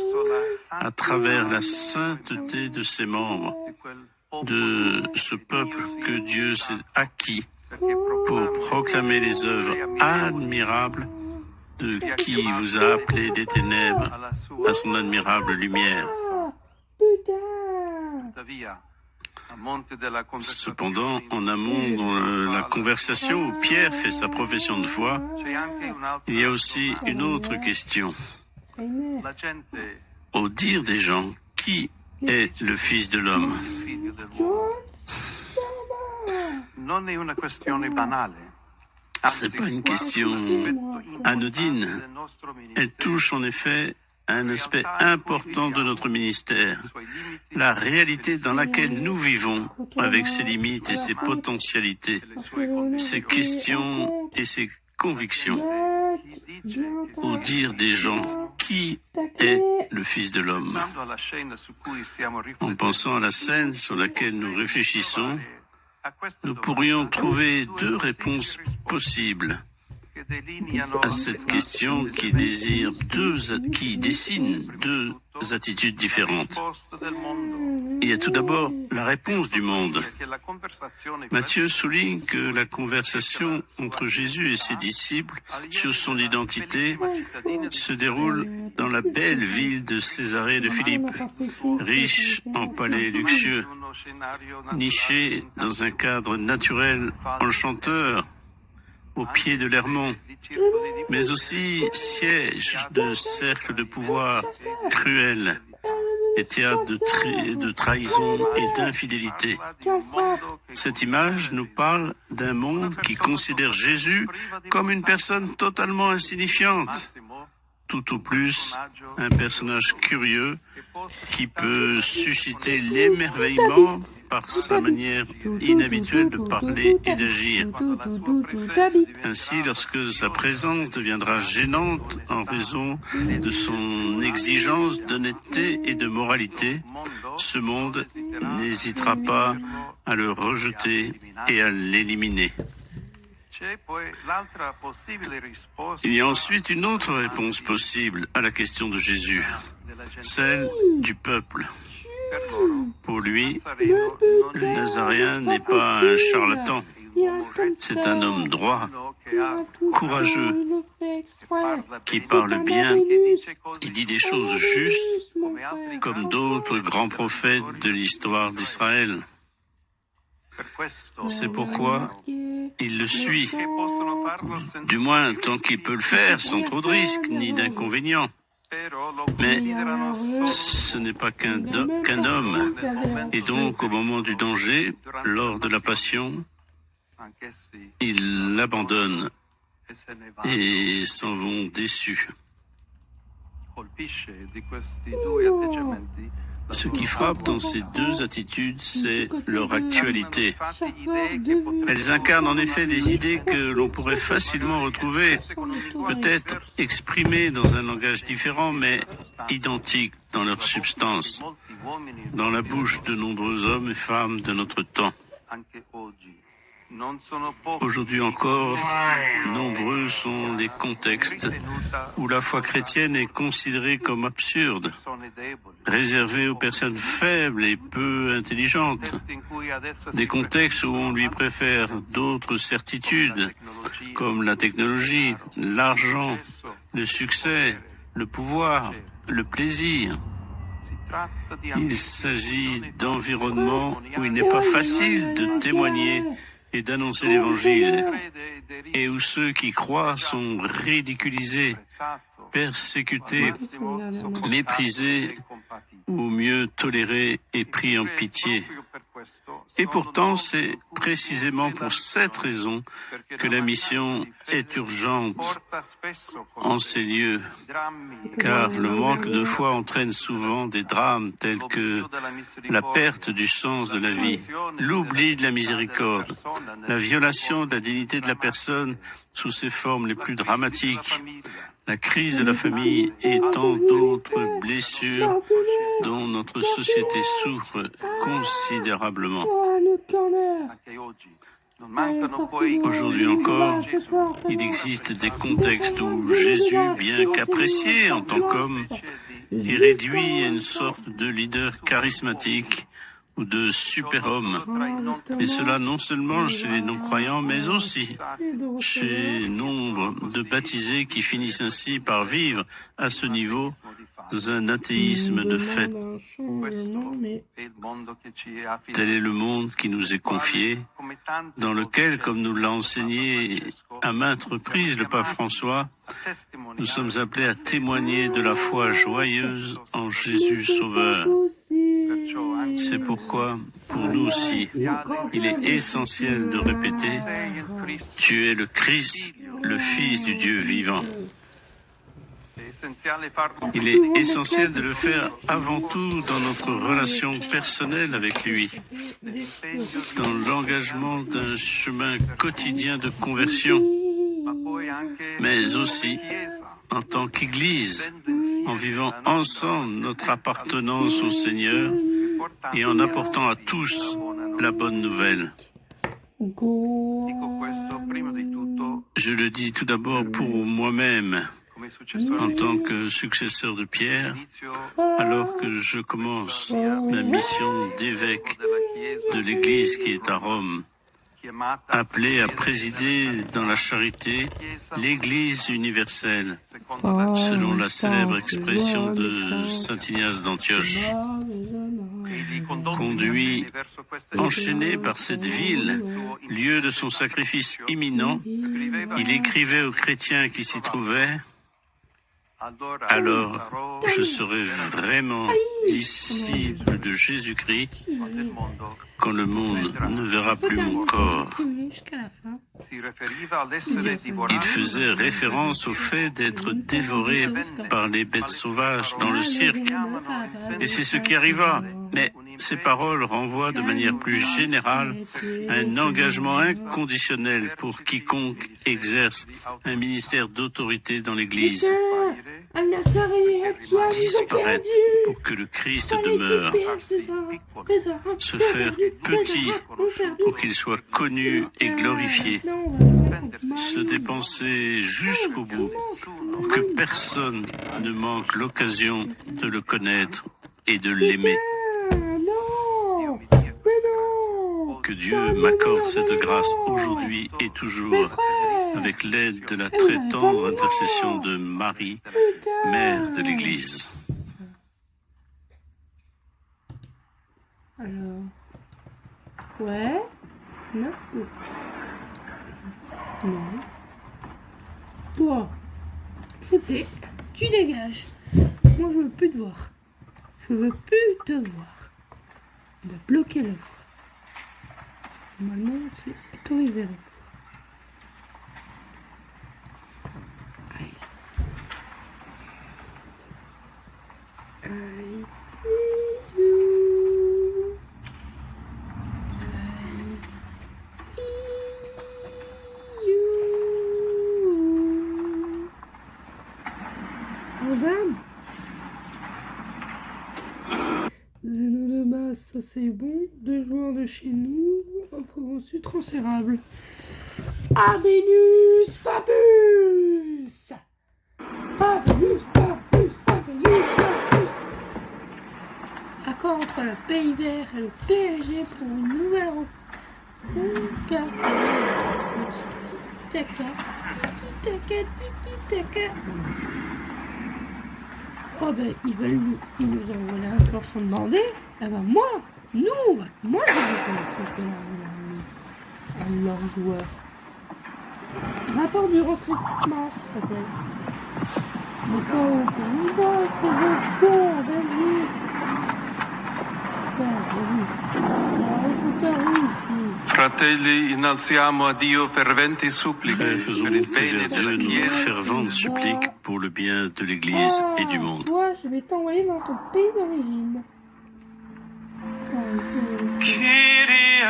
à travers la sainteté de ses membres, de ce peuple que Dieu s'est acquis pour proclamer les œuvres admirables de qui vous a appelé des ténèbres à son admirable lumière. Cependant, en amont dans la conversation où Pierre fait sa profession de foi, il y a aussi une autre question. Au dire des gens, qui est le Fils de l'homme? C'est pas une question anodine. Elle touche en effet un aspect important de notre ministère, la réalité dans laquelle nous vivons, avec ses limites et ses potentialités, ses questions et ses convictions. Au dire des gens, qui est le Fils de l'homme? En pensant à la scène sur laquelle nous réfléchissons, nous pourrions trouver deux réponses possibles à cette question qui dessine deux attitudes différentes. Il y a tout d'abord la réponse du monde. Matthieu souligne que la conversation entre Jésus et ses disciples sur son identité se déroule dans la belle ville de Césarée de Philippe, riche en palais luxueux, niché dans un cadre naturel enchanteur, au pied de l'Hermont, mais aussi siège de cercles de pouvoir cruels et théâtre de trahison et d'infidélité. Cette image nous parle d'un monde qui considère Jésus comme une personne totalement insignifiante, tout au plus un personnage curieux qui peut susciter l'émerveillement par sa manière inhabituelle de parler et d'agir. Ainsi, lorsque sa présence deviendra gênante en raison de son exigence d'honnêteté et de moralité, ce monde n'hésitera pas à le rejeter et à l'éliminer. Il y a ensuite une autre réponse possible à la question de Jésus, celle du peuple. Pour lui, le Nazaréen n'est pas un charlatan, c'est un homme droit, courageux, qui parle bien, qui dit des choses justes, comme d'autres grands prophètes de l'histoire d'Israël. C'est pourquoi il le suit, du moins tant qu'il peut le faire, sans trop de risques ni d'inconvénients. Mais ce n'est pas qu'un homme, et donc au moment du danger, lors de la passion, ils l'abandonnent et s'en vont déçus. Ce qui frappe dans ces deux attitudes, c'est leur actualité. Elles incarnent en effet des idées que l'on pourrait facilement retrouver, peut-être exprimées dans un langage différent, mais identiques dans leur substance, dans la bouche de nombreux hommes et femmes de notre temps. Aujourd'hui encore, nombreux sont les contextes où la foi chrétienne est considérée comme absurde, réservée aux personnes faibles et peu intelligentes. Des contextes où on lui préfère d'autres certitudes, comme la technologie, l'argent, le succès, le pouvoir, le plaisir. Il s'agit d'environnements où il n'est pas facile de témoigner et d'annoncer l'Évangile, et où ceux qui croient sont ridiculisés, persécutés, méprisés, ou mieux tolérés et pris en pitié. Et pourtant, c'est précisément pour cette raison que la mission est urgente en ces lieux, car le manque de foi entraîne souvent des drames tels que la perte du sens de la vie, l'oubli de la miséricorde, la violation de la dignité de la personne sous ses formes les plus dramatiques, la crise de la famille et tant d'autres blessures dont notre société souffre considérablement. Aujourd'hui encore, il existe des contextes où Jésus, bien qu'apprécié en tant qu'homme, est réduit à une sorte de leader charismatique ou de super-homme. Et cela non seulement chez les non-croyants, mais aussi chez nombre de baptisés qui finissent ainsi par vivre à ce niveau dans un athéisme de fait. Tel est le monde qui nous est confié, dans lequel, comme nous l'a enseigné à maintes reprises le pape François, nous sommes appelés à témoigner de la foi joyeuse en Jésus Sauveur. C'est pourquoi, pour nous aussi, il est essentiel de répéter « Tu es le Christ, le Fils du Dieu vivant ». Il est essentiel de le faire avant tout dans notre relation personnelle avec lui, dans l'engagement d'un chemin quotidien de conversion, mais aussi en tant qu'Église, en vivant ensemble notre appartenance au Seigneur et en apportant à tous la bonne nouvelle. Je le dis tout d'abord pour moi-même, en tant que successeur de Pierre, alors que je commence ma mission d'évêque de l'Église qui est à Rome, appelé à présider dans la charité l'Église universelle, selon la célèbre expression de saint Ignace d'Antioche. Conduit, enchaîné par cette ville, lieu de son sacrifice imminent, il écrivait aux chrétiens qui s'y trouvaient: alors je serai vraiment disciple de Jésus-Christ quand le monde ne verra plus mon corps. Il faisait référence au fait d'être dévoré par les bêtes sauvages dans le cirque. Et c'est ce qui arriva. Mais ces paroles renvoient de manière plus générale à un engagement inconditionnel pour quiconque exerce un ministère d'autorité dans l'Église. Disparaître pour que le Christ demeure. Se faire petit pour qu'il soit connu et glorifié. Se dépenser jusqu'au bout pour que personne ne manque l'occasion de le connaître et de l'aimer. Que Dieu m'accorde cette grâce aujourd'hui et toujours, avec l'aide de la très tendre intercession de Marie, mère de l'Église.
Alors, ouais, non, non. Toi, accepté, tu dégages. Moi, je veux plus te voir. Je veux plus te voir. On va bloquer la voix. Normalement, c'est autorisé la voix. Ici. c'est bon. 2 joueurs de chez nous. Offre reçu transférable. Abénus Papus. Papus, Papus, Papus, Papus. Accord entre le Pays Vert et le PSG pour une nouvelle rencontre. Tiki-taka. Oh ben ils nous ont volé un joueur sans demander. Eh ben moi je vais à leur joueur. Rapport du recrutement, s'il te plaît. Mais
Fratelli, innalziamo a Dio ferventi suppliche
Frères, faisons
per il
monter
bene
vers Dieu
della
nos
Chiesa.
ferventes suppliques pour le bien de l'Église et du monde.
Toi, je vais t'envoyer dans ton pays d'origine.
Kyrie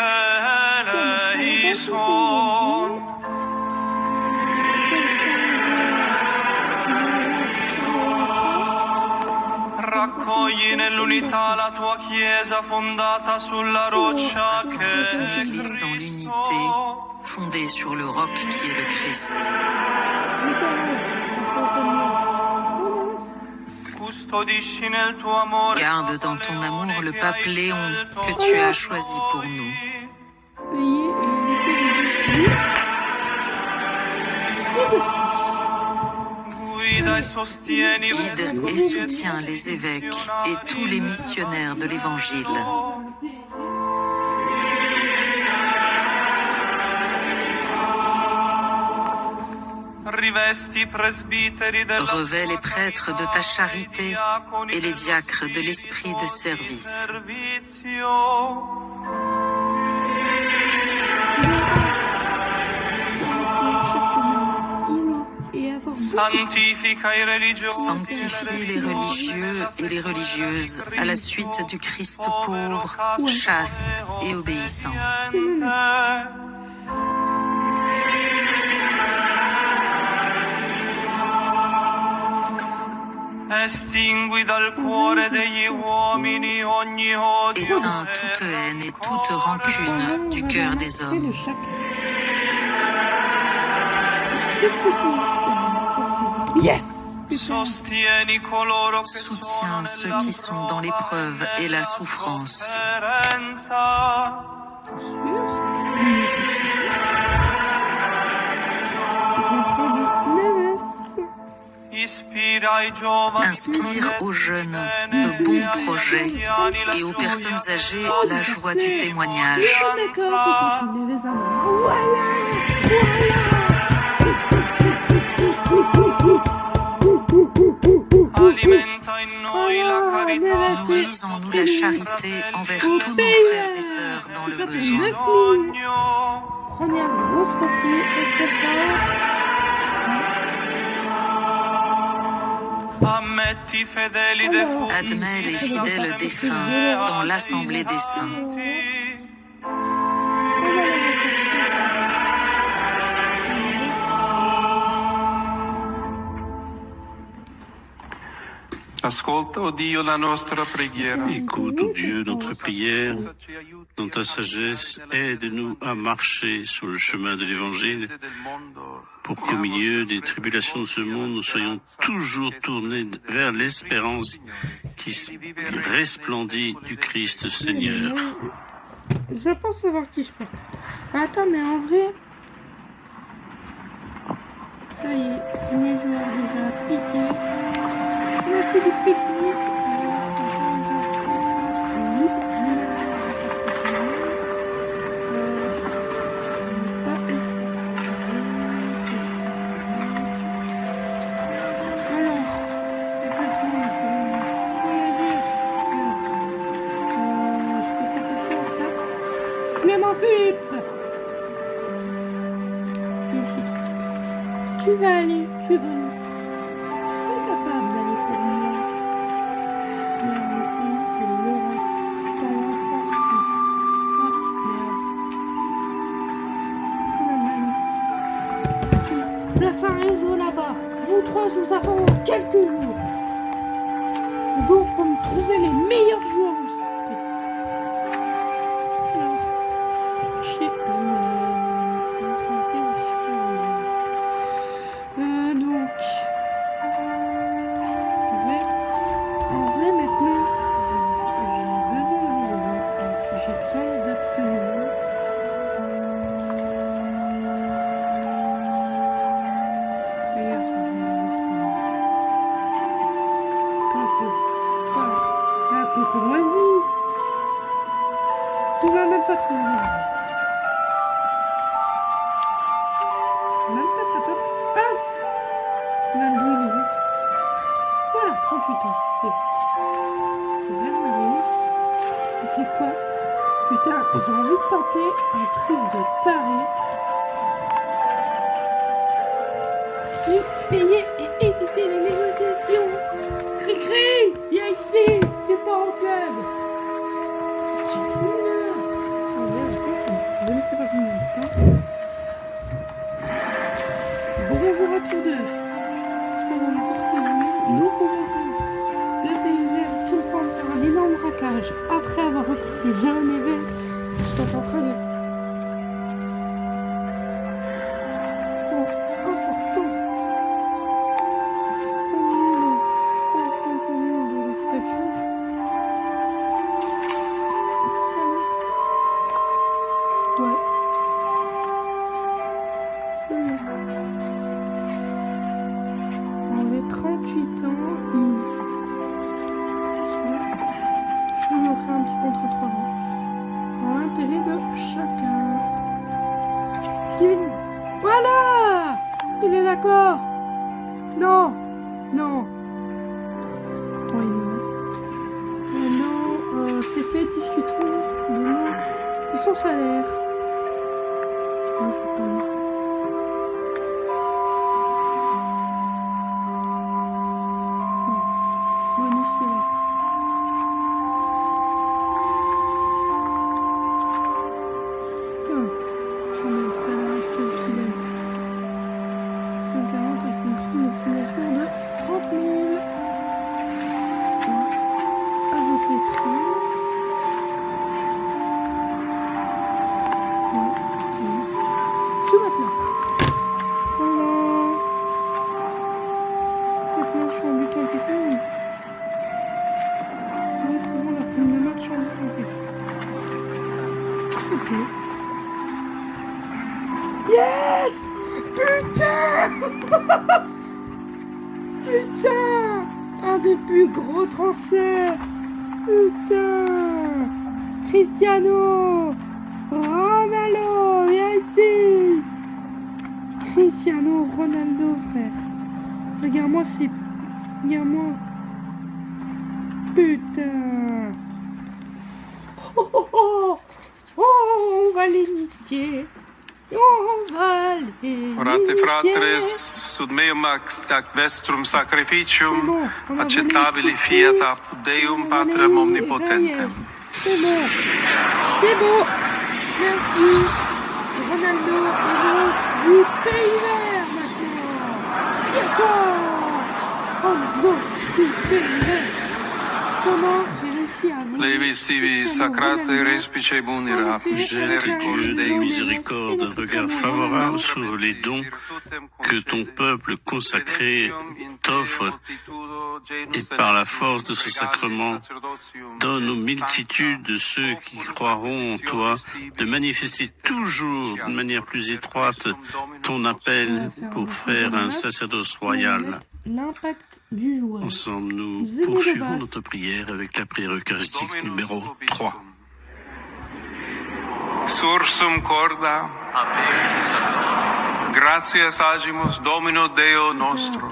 eleison. Raccogli nell'unità la tua Chiesa fondata sulla roccia
Rassemble ton Église dans l'unité, fondée sur le roc qui est le Christ.
Custodisci nel tuo amore.
Garde dans ton amour le pape Léon que tu as choisi pour nous.
Guida e sostieni
Guide et soutiens les évêques et tous les missionnaires de l'Évangile.
Rivesti presbiteri della
Revêt les prêtres de ta charité et les diacres de l'esprit de service.
Santifica i religiosi.
Sanctifie les religieux et les religieuses à la suite du Christ pauvre, chaste et obéissant.
Estingui dal cuore degli uomini ogni odio.
Éteins toute haine et toute rancune du cœur des hommes.
Yes!
Sostieni coloro che
Soutiens ceux qui sont dans l'épreuve et la souffrance. Inspire aux jeunes de bons projets et aux personnes âgées la joie du témoignage. Nourris en nous la charité envers tous nos frères et sœurs dans le besoin.
Première grosse reprise,
Admets les fidèles défunts dans l'assemblée des saints.
Ascolta, o Dio, la nostra preghiera.
Écoute, ô Dieu, notre prière. Dans ta sagesse, aide-nous à marcher sur le chemin de l'Évangile pour qu'au milieu des tribulations de ce monde, nous soyons toujours tournés vers l'espérance qui resplendit du Christ Seigneur.
Je pense savoir qui je parle. Attends, mais en vrai... Ça y est, premier joueur déjà piqué. On a fait du pique-nique. Tu vas aller, tu vas aller. Tu serais capable d'aller pour moi. Mais le pays de l'Europe, je t'envoie en France aussi. Ah, merde. En Allemagne. Place un réseau là-bas. Vous trois, je vous attends dans quelques jours. Jours pour me trouver les meilleurs joueurs aussi. Tu vas même pas trouver. Même pas ta top. Passe. Ronaldo, il est où? Voilà, 38 ans. C'est vraiment bien. Et c'est quoi? Putain, j'ai envie de tenter un truc de taré. Payer et éviter les négociations. Cri-cri, viens ici, t'es pas en club. J'ai trop l'heure. Ah ouais, je ne sais pas combien de temps. Bonjour à tous deux. J'espère qu'on a porté la main. Nous pouvons faire. Le pays vert est sur le point de faire un énorme braquage. Après avoir recruté Jean Neves, ils sont en train de... Voilà! Il est d'accord! Non! Non! Oui, non. Non, c'est fait, discutons de son salaire. Non, je sais pas. Bonus, c'est l'offre. Yes! Putain! Putain! Un des plus gros transferts! Putain! Cristiano! Ronaldo! Viens ici! Cristiano Ronaldo, frère. Regarde-moi, c'est... Regarde-moi. Putain! Oh, oh, oh! Oh, on va les niquer! On va les
Orate
niquer!
fratres sud meum ac vestrum sacrificium accettabili fiat apud Deum Patrem omnipotentem.
C'est bon! C'est bon! Merci! Ronaldo est du pays vert maintenant! D'accord! Ronaldo du pays vert! Comment j'ai réussi à vous?
Levis tibi sacrate respice munera.
Jette Dieu de miséricorde un regard favorable sur les dons que ton peuple consacré t'offre et par la force de ce sacrement, donne aux multitudes de ceux qui croiront en toi de manifester toujours d'une manière plus étroite ton appel pour faire un sacerdoce royal.
L'impact du joueur.
Ensemble, nous poursuivons notre prière avec la prière eucharistique numéro 3.
Sursum corda, gratias agimus Domino Deo nostro.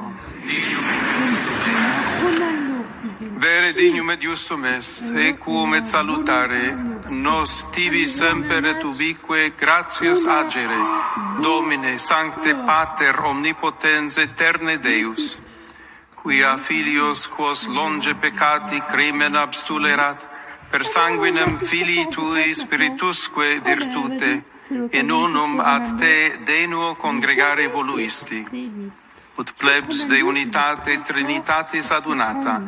Vere dignum et justum est, equum et salutare, nos tibi semper et ubique gratias agere, Domine, Sancte Pater, Omnipotens, Eterne Deus, quia filios quos longe peccati crimen abstulerat, per sanguinem Filii Tui Spiritusque virtute, in unum ad Te denuo congregare voluisti, ut plebs de unitate Trinitatis adunata,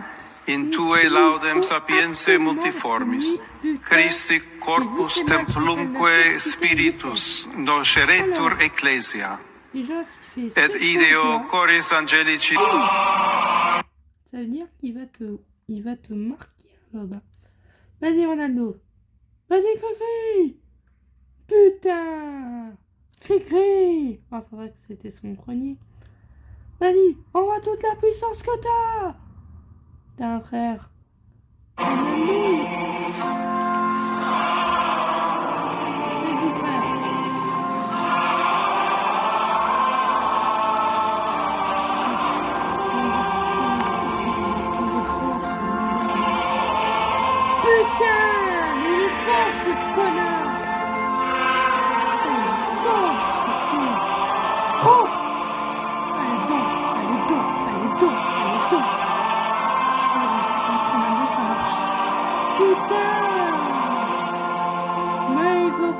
in Tue laudem sapientiae multiformis, Christi corpus templumque spiritus, noceretur ecclesia, et ideo coris angelici.
Ça veut dire qu'il va te marquer là-bas. Vas-y Ronaldo. Vas-y Cricri. Putain. Cricri. Oh, c'est vrai que c'était son grenier. Vas-y, envoie toute la puissance que t'as. T'as un frère.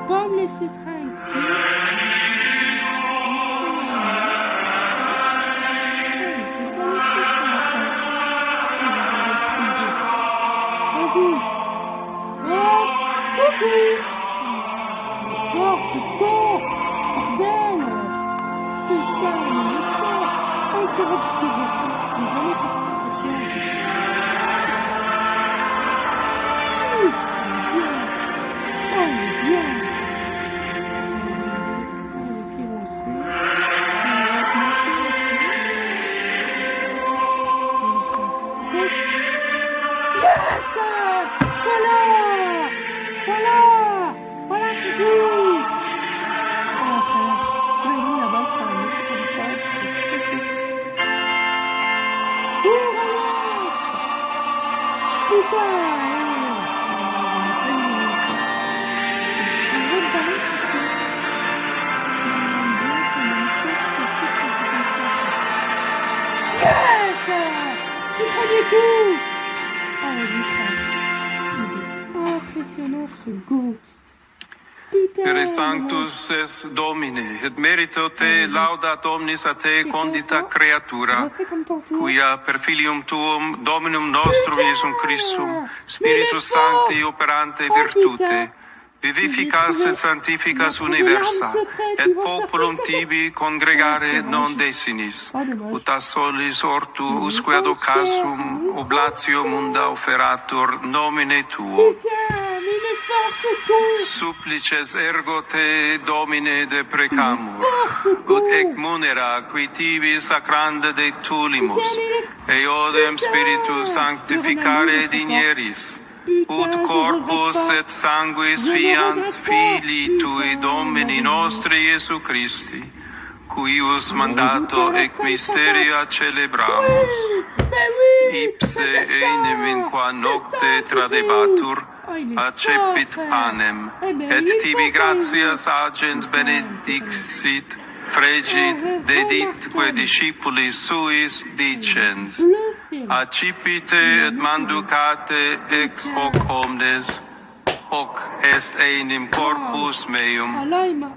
pas me laisser tranquille. Coucou. Oh, coucou. Sors, ce con. Bordel. Putain, mais le sort. Oh, c'est vrai que tu fais ça. Mais jamais qu'est-ce que ça fait. Oh, il est bien. Voilà, c'est tout. Yes! Du premier coup! Ah, vas-y, impressionnant ce goût.
Per sanctus es Domine, et merito te laudat omnis a te condita creatura, quia per filium tuum, Dominum nostrum Iesum Christum, Spiritus Sancti operante virtute, vivificas et sanctificas universa, et populum tibi congregare non desinis, ut a solis ortu usque ad occasum oblatio munda offeratur nomine tuo. Supplices ergo te, Domine, deprecamur, ut ec munera qui tibi sacranda de tulimus, eodem Spiritus sanctificare digneris, ut corpus et sanguis fiant Filii Tui Domini nostri Iesu Christi, cuius mandato ec mysteria celebramus, ipse enim in qua nocte tradebatur, accepit panem, et tibi gratias agens benedixit, fregit, deditque discipulis suis dicens, accipite et manducate ex hoc omnes, hoc est enim corpus meum,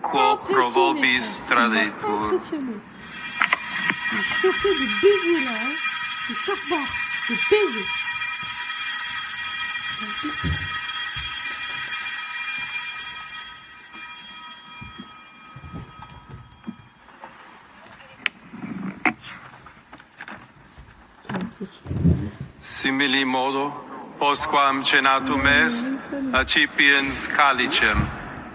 quo pro vobis tradetur.
Surtout des baisers là, hein. Des sorbards, des baisers.
Simili modo, postquam cenatum est, accipiens calicem,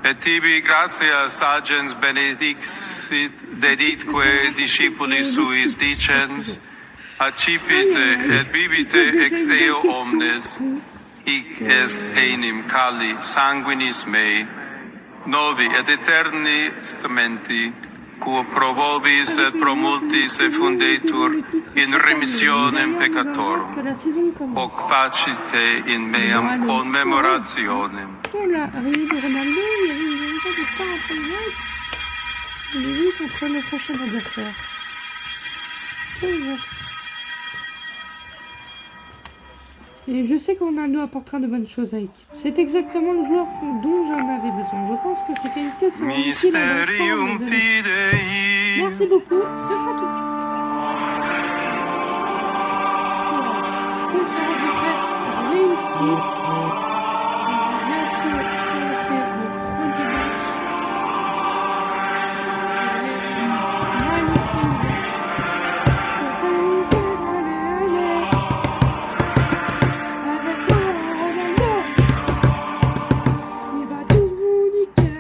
et tibi gratias agens benedixit, deditque discipulis suis dicens, accipite et bibite ex eo omnes, hic est enim cali sanguinis mei, novi et eterni testamenti, quo pro vobis et pro multis effundetur in remissionem peccatorum, hoc facite in meam commemorationem.
Pour la arrivée de Ronaldo, il y avait une véritable histoire entre les mecs. Il est vu contre le prochain adversaire. C'est vrai. Et je sais que Ronaldo apportera de bonnes choses à l'équipe. C'est exactement le joueur dont j'en avais besoin. Je pense que ses qualités sont utiles à l'ensemble de l'équipe. Merci beaucoup. Ce sera tout. Conférence de presse réussie. On va bientôt commencer le premier match.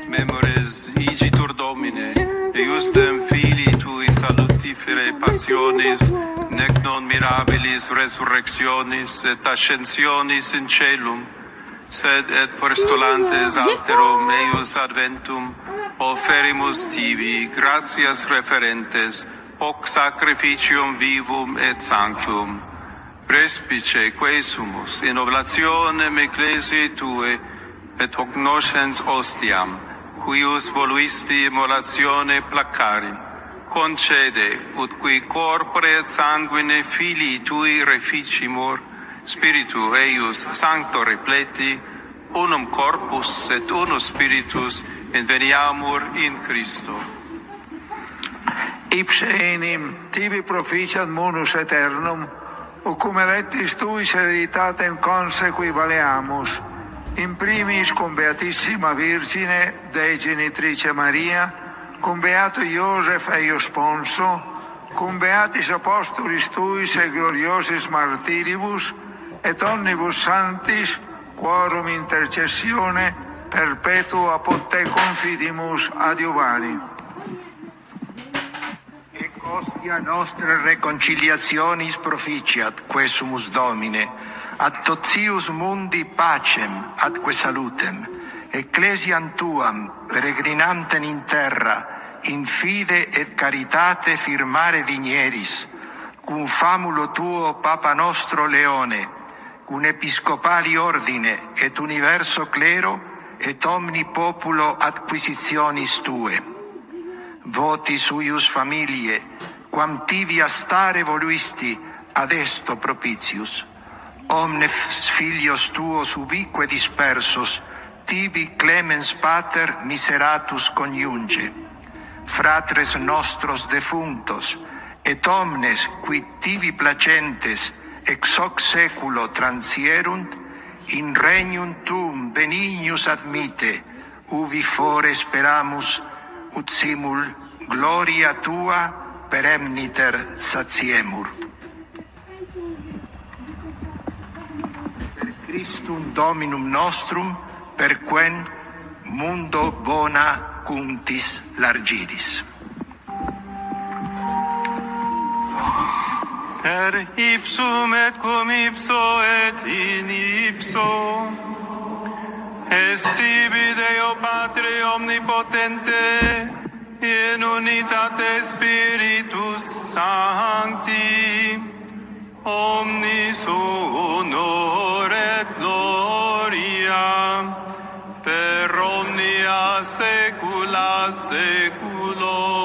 Memores igitur Domine, eiusdem Filii Tui salutifere passionis, nec non mirabilis resurrectionis et ascensionis in celum, sed et postulantes alterum eius adventum, offerimus tibi gratias referentes, hoc sacrificium vivum et sanctum. Respice quesumus in oblationem ecclesiae Tue, et hoc noscens ostiam, quius voluisti immolatione placari, concede, ut qui corpore et sanguine Filii Tui reficimur, Spiritu eius sancto repleti, unum corpus et unus spiritus, inveniamur in Christo.
Ipse enim tibi proficiat munus aeternum, cum electis tuis hereditatem consequi valeamus, in primis cum Beatissima Virgine, Dei Genitrice Maria, cum Beato Iosef eio sponso, cum Beatis Apostolis tuis e gloriosis martiribus, et omnibus sanctis, quorum intercessione perpetua pot te confidimus adiuvari.
Ostia nostre reconciliationis proficiat, quesumus Domine, ad totius mundi pacem, adque salutem, ecclesiam tuam, peregrinantem in terra, in fide et caritate firmare vigneris, cum famulo tuo Papa nostro Leone, cum episcopali ordine et universo clero, et omni populo acquisitionis tue. Voti suius familie, quam tibi a stare voluisti ad esto propitius. Omnes filios tuos ubique dispersos, tibi clemens pater miseratus coniunge. Fratres nostros defunctos, et omnes qui tibi placentes ex hoc seculo transierunt, in regnum tuum benignus admite, ubi fore speramus, ut simul gloria tua peremniter satiemur. Per Christum Dominum nostrum, per quem mundo bona cuntis largidis.
Per ipsum et cum ipso et in ipso, est tibi Deo Patre omnipotente, in unitate Spiritus Sancti, omnis honor et gloria, per omnia saecula saeculorum.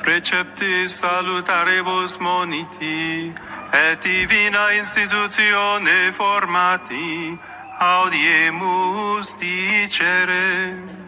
Preceptis salutaribus moniti, et divina institutione formati, audiemus dicere.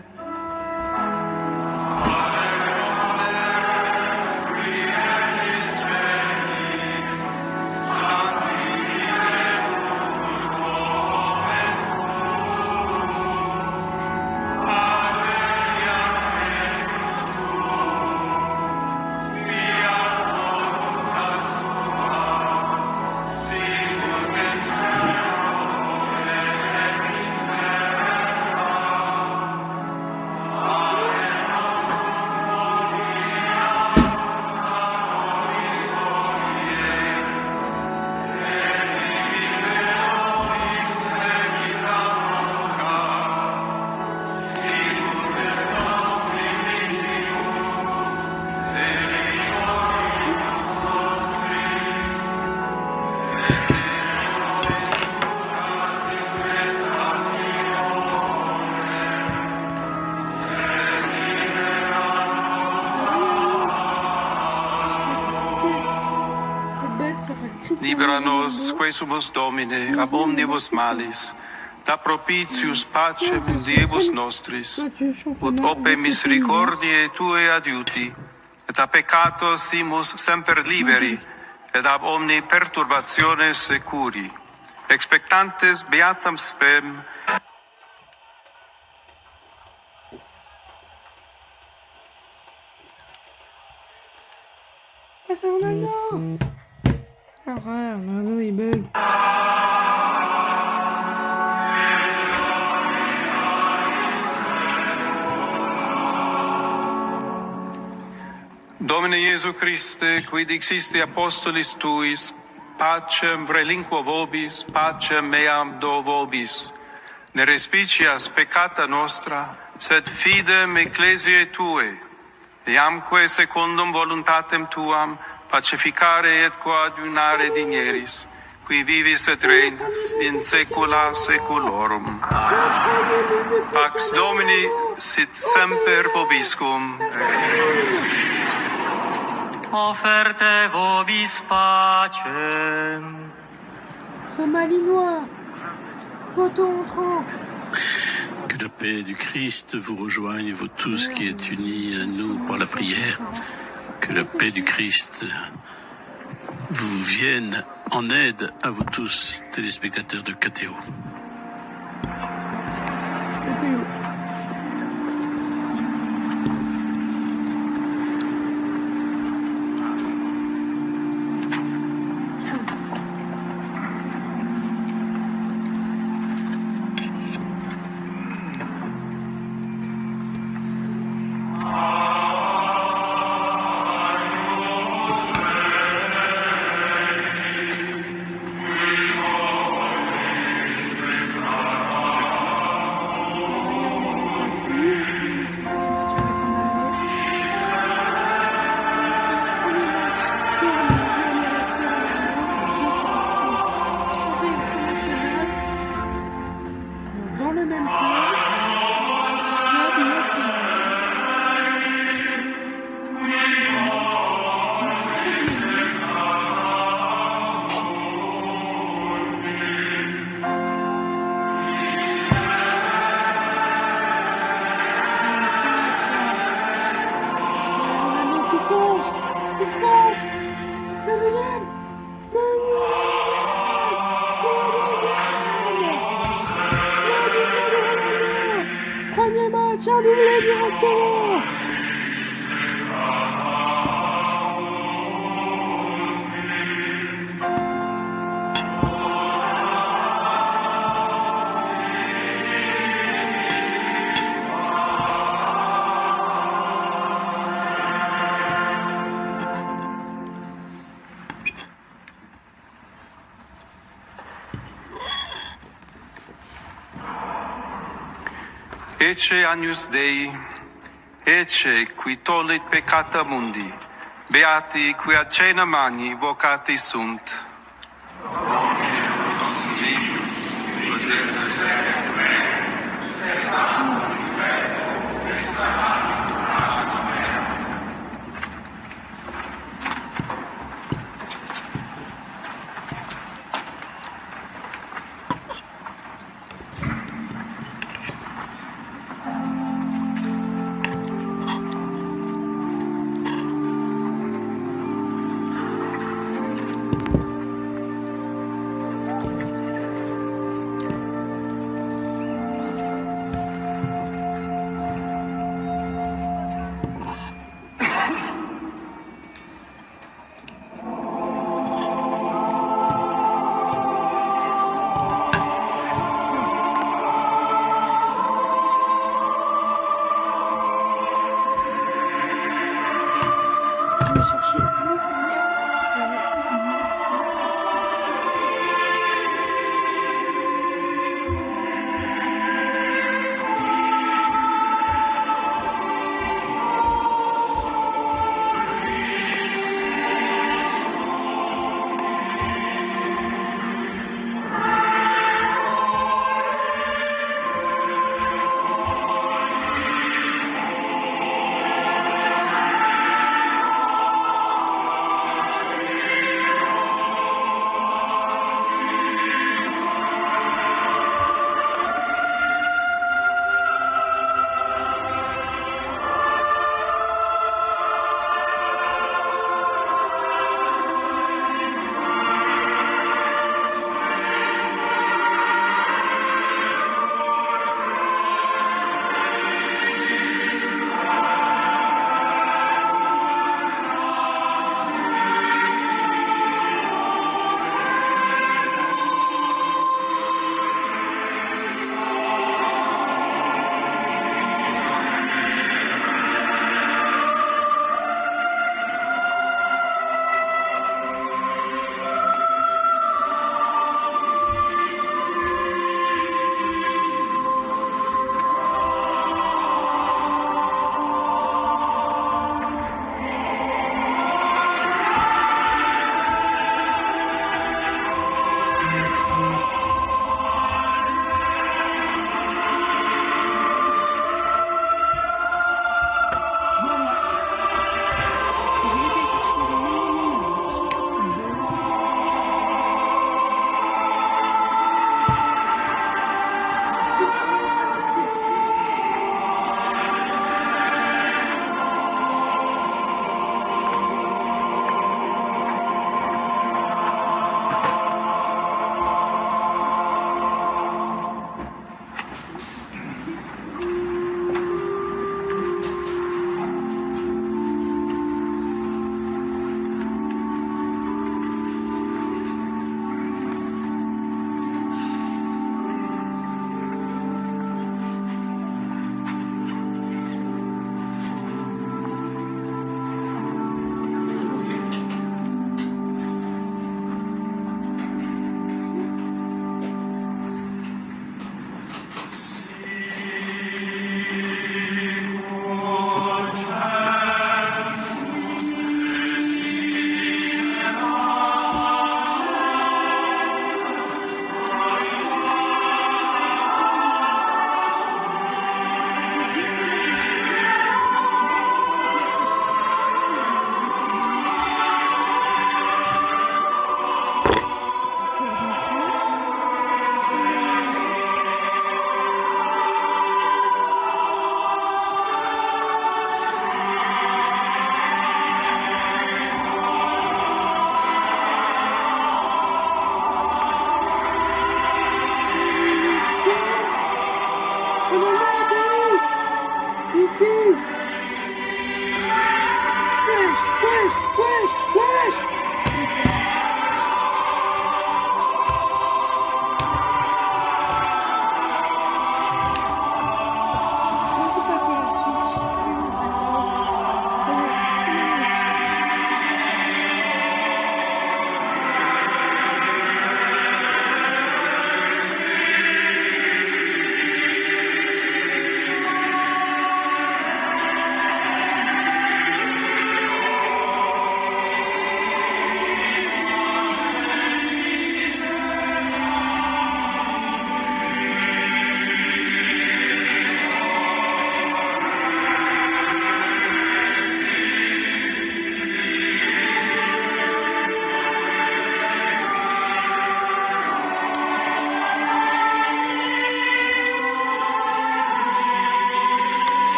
Libera nos, quesumus Domine, ab omnibus malis, da propitius pacem Diebus nostris, ut ope misericordiae Tue adiuti, et a peccato simus semper liberi, et ab omni perturbationes securi, expectantes beatam spem,
C'est un anneau. Ah ouais, un anneau il bug.
Domine Iesu Christe, qui dixiste apostolis tuis, pacem relinquo vobis, pacem meam do vobis, ne respicias peccata nostra, sed fidem ecclesiae Tue, Eamque secundum voluntatem tuam pacificare et coadunare digneris, qui vivis et regnas in saecula saeculorum. Pax Domini sit semper vobiscum.
Offerte vobis pacem.
Somalinois, photo entrant.
Que la paix du Christ vous rejoigne, vous tous qui êtes unis à nous par la prière. Que la paix du Christ vous vienne en aide à vous tous, téléspectateurs de KTO.
Ecce agnus Dei, ecce qui tollit peccata mundi, beati qui ad cena magni vocati sunt.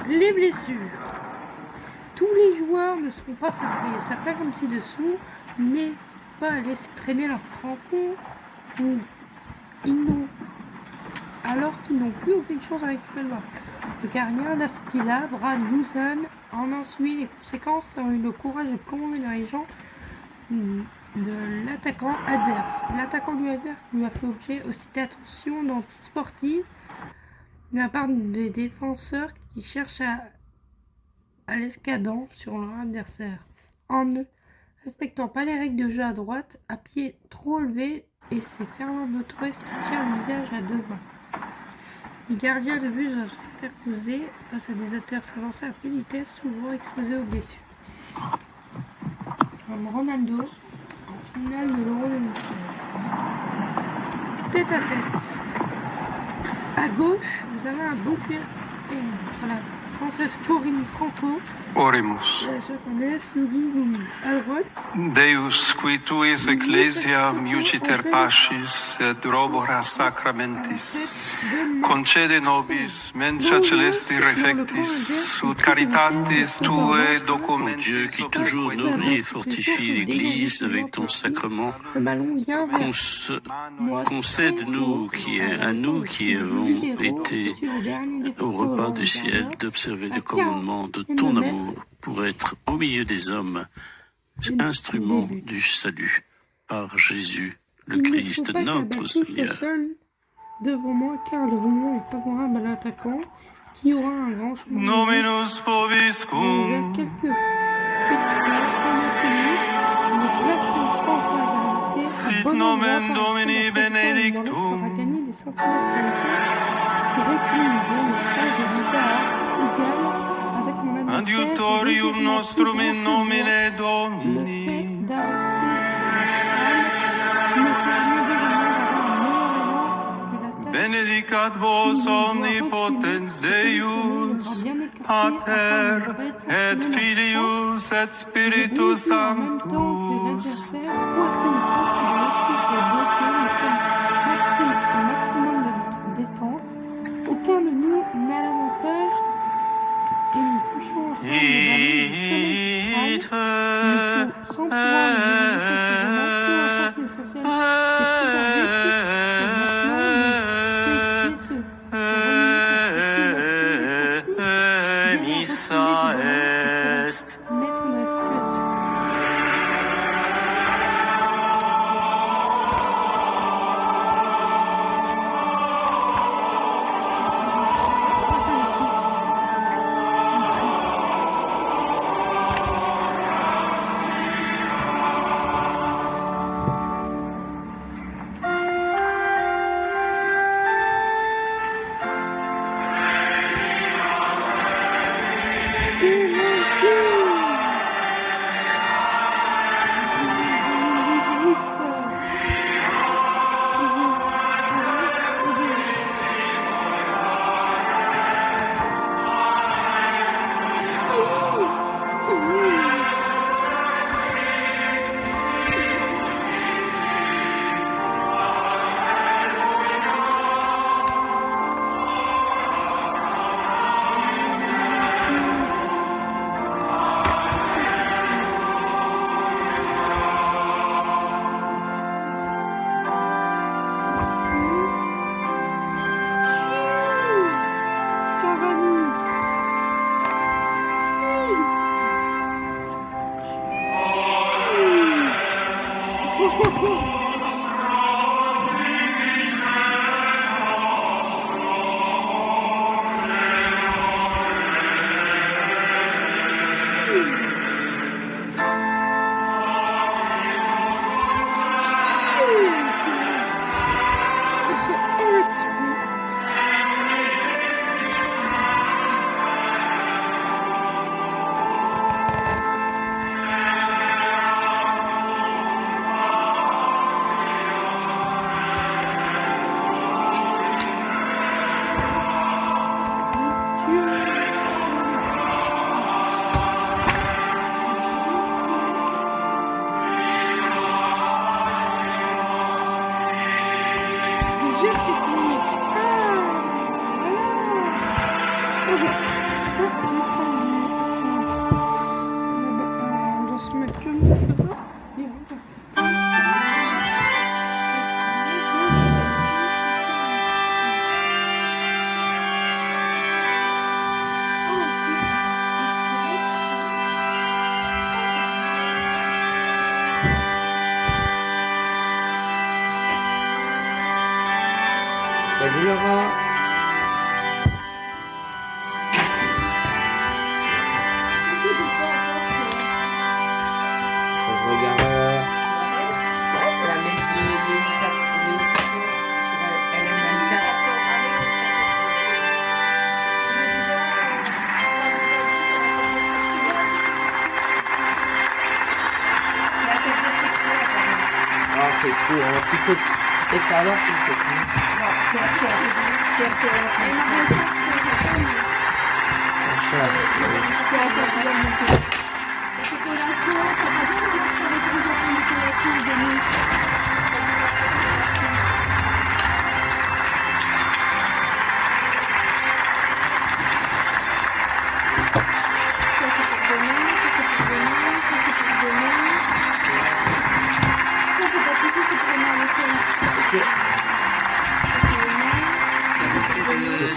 Les blessures. Tous les joueurs ne seront pas frappés. Certains, comme ci-dessous, n'hésitent pas à laisser traîner leur crampon ou alors qu'ils n'ont plus aucune chance avec le ballon. Le gardien d'Asquila, Brad Guzan, en a suivi les conséquences et a eu le courage de commander les gens de l'attaquant adverse. L'attaquant du adverse lui a fait objet aussi d'attention d'antisportive de la part des défenseurs qui cherchent à l'escadant sur leur adversaire, en ne respectant pas les règles de jeu à droite, à pied trop élevé, et c'est Fernando Torres qui tire le visage à deux mains. Les gardiens de but doivent s'interposer face à des adversaires lancés à pleine vitesse, souvent exposés aux blessures. Comme Ronaldo, en finale de l'Euro 2016. Tête à tête. À gauche, vous avez un beau pied. Voilà. Française Corinne Franco.
Oremus.
La japonaise Yugi Gumi. À droite.
Deus, qui tuis ecclesia miuciter pascis et robora sacramentis, concede nobis mensa celesti refectis, ut caritatis tuae documenti.
Dieu qui toujours nourrit et fortifie l'Église avec ton sacrement, concède-nous à nous qui avons été au repas du ciel d'observer le commandement de ton amour pour être au milieu des hommes, instrument du salut par Jésus, le Christ, notre Seigneur.
Devant moi, car le mouvement est favorable à l'attaquant qui aura un grand chemin.
Nominus vobiscum.
Quelques petites places les places sans fragilité.
Sit nomen Domini benedictum.
Fera gagner des centimètres qui réclament le stage de retard égal avec mon adversaire.
Adiutorium nostrum in nomine Domini.
Le fait d'avancer sur le me permet également d'avoir un meilleur élan que l'attaque.
Benedicat vos omnipotens Deus, Pater, et Filius, et Spiritus Sanctus.
Aucun de nous n'a l'avantage et nous touchons ensemble le ballon sans pouvoir nous
Salut Laura. Je regarde. Ouais, c'est la même Ah, c'est fou, hein. Plutôt. Et ça alors, c'est fou.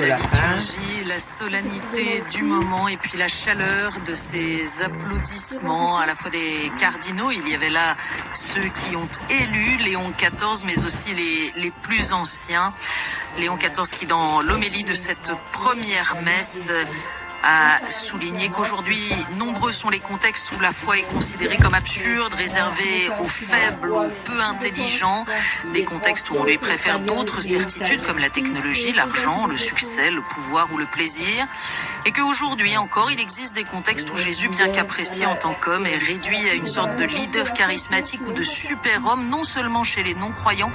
La liturgie, la solennité du moment et puis la chaleur de ces applaudissements à la fois des cardinaux. Il y avait là ceux qui ont élu Léon XIV, mais aussi les plus anciens. Léon XIV qui, dans l'homélie de cette première messe, a souligné qu'aujourd'hui, nombreux sont les contextes où la foi est considérée comme absurde, réservée aux faibles, aux peu intelligents, des contextes où on lui préfère d'autres certitudes comme la technologie, l'argent, le succès, le pouvoir ou le plaisir, et qu'aujourd'hui encore, il existe des contextes où Jésus, bien qu'apprécié en tant qu'homme, est réduit à une sorte de leader charismatique ou de super-homme, non seulement chez les non-croyants,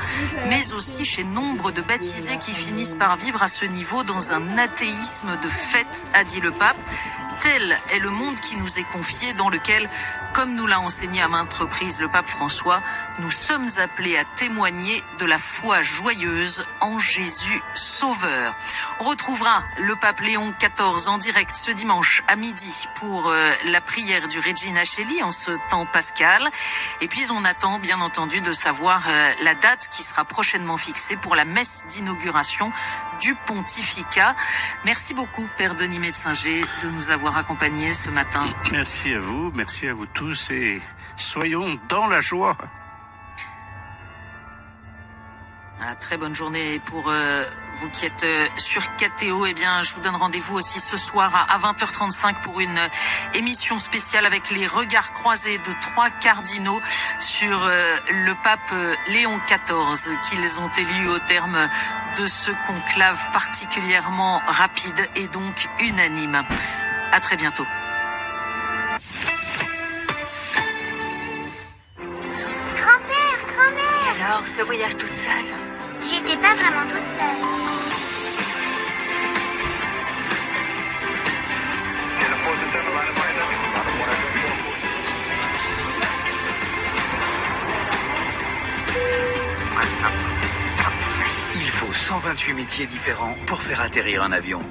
mais aussi chez nombre de baptisés qui finissent par vivre à ce niveau dans un athéisme de fait, a dit le pape. Tel est le monde qui nous est confié, dans lequel, comme nous l'a enseigné à maintes reprises le pape François, nous sommes appelés à témoigner de la foi joyeuse en Jésus Sauveur. On retrouvera le pape Léon XIV en direct ce dimanche à midi pour la prière du Regina Coeli en ce temps pascal. Et puis on attend bien entendu de savoir la date qui sera prochainement fixée pour la messe d'inauguration du pontificat. Merci beaucoup, Père Denis Metzinger, de nous avoir accompagnés ce matin.
Merci à vous tous et soyons dans la joie.
Très bonne journée pour vous qui êtes sur KTO. Eh bien, je vous donne rendez-vous aussi ce soir à 20h35 pour une émission spéciale avec les regards croisés de 3 cardinaux sur le pape Léon XIV qu'ils ont élu au terme de ce conclave particulièrement rapide et donc unanime. À très bientôt.
Grand-père, grand-mère! Et alors, ce voyage toute seule? J'étais pas vraiment toute seule.
Il faut 128 métiers différents pour faire atterrir un avion.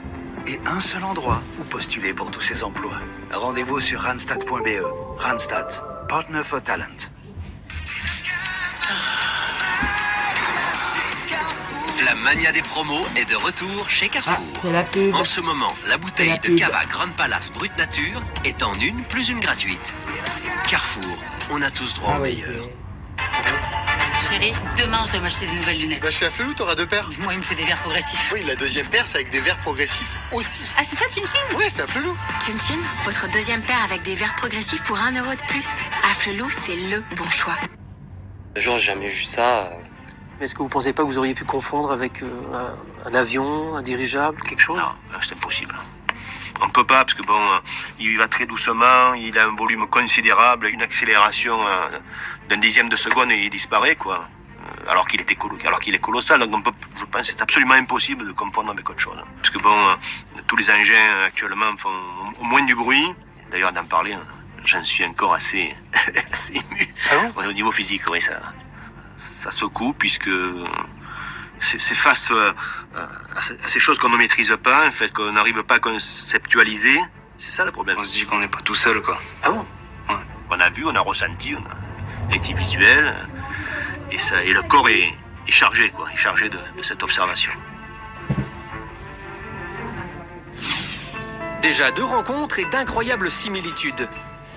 Et un seul endroit où postuler pour tous ces emplois. Rendez-vous sur randstad.be. Randstad, Partner for Talent.
La mania des promos est de retour chez Carrefour.
C'est la pub.
En ce moment, la bouteille
la
de
pub.
Cava Grande Palace Brut Nature est en une plus une gratuite. Carrefour, on a tous droit au meilleur.
Chérie, demain je dois m'acheter des nouvelles lunettes.
Bah chez Afflelou, t'auras 2 paires.
Moi, il me faut des verres progressifs.
Oui, la deuxième paire, c'est avec des verres progressifs aussi.
Ah, c'est ça, Tunchin?
Oui, c'est Afflelou.
Tunchin, votre deuxième paire avec des verres progressifs pour 1 euro de plus. Afflelou, c'est le bon choix.
J'ai jamais vu ça. Est-ce que vous pensez pas que vous auriez pu confondre avec un avion, un dirigeable, quelque chose?
Non, c'est impossible. On peut pas, parce que bon, il va très doucement, il a un volume considérable, une accélération d'un dixième de seconde et il disparaît, quoi. Alors qu'il est colossal, donc je pense que c'est absolument impossible de confondre avec autre chose. Parce que bon, tous les engins actuellement font au moins du bruit. D'ailleurs, d'en parler, j'en suis encore assez ému.
Ah bon?
Au niveau physique, oui, ça secoue, puisque c'est face à ces choses qu'on ne maîtrise pas, en fait, qu'on n'arrive pas à conceptualiser. C'est ça le problème.
On se dit qu'on n'est pas tout seul, quoi.
Ah bon?
Ouais. On a vu, on a ressenti, on a été visuel, et le corps est chargé, quoi, est chargé de cette observation.
Déjà 2 rencontres et d'incroyables similitudes.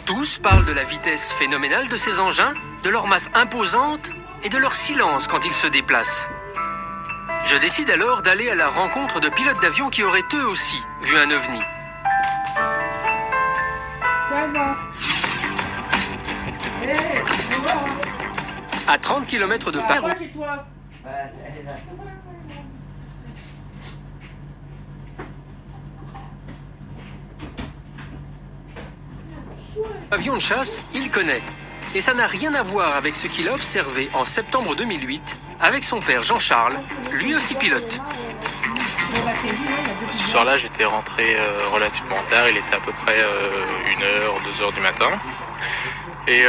Tous parlent de la vitesse phénoménale de ces engins, de leur masse imposante et de leur silence quand ils se déplacent. Je décide alors d'aller à la rencontre de pilotes d'avion qui auraient eux aussi vu un ovni. À 30 km de Paris. Avion de chasse, il connaît. Et ça n'a rien à voir avec ce qu'il a observé en septembre 2008 avec son père Jean-Charles, lui aussi pilote.
Ce soir-là, j'étais rentré relativement tard, il était à peu près 1h, 2h du matin. Et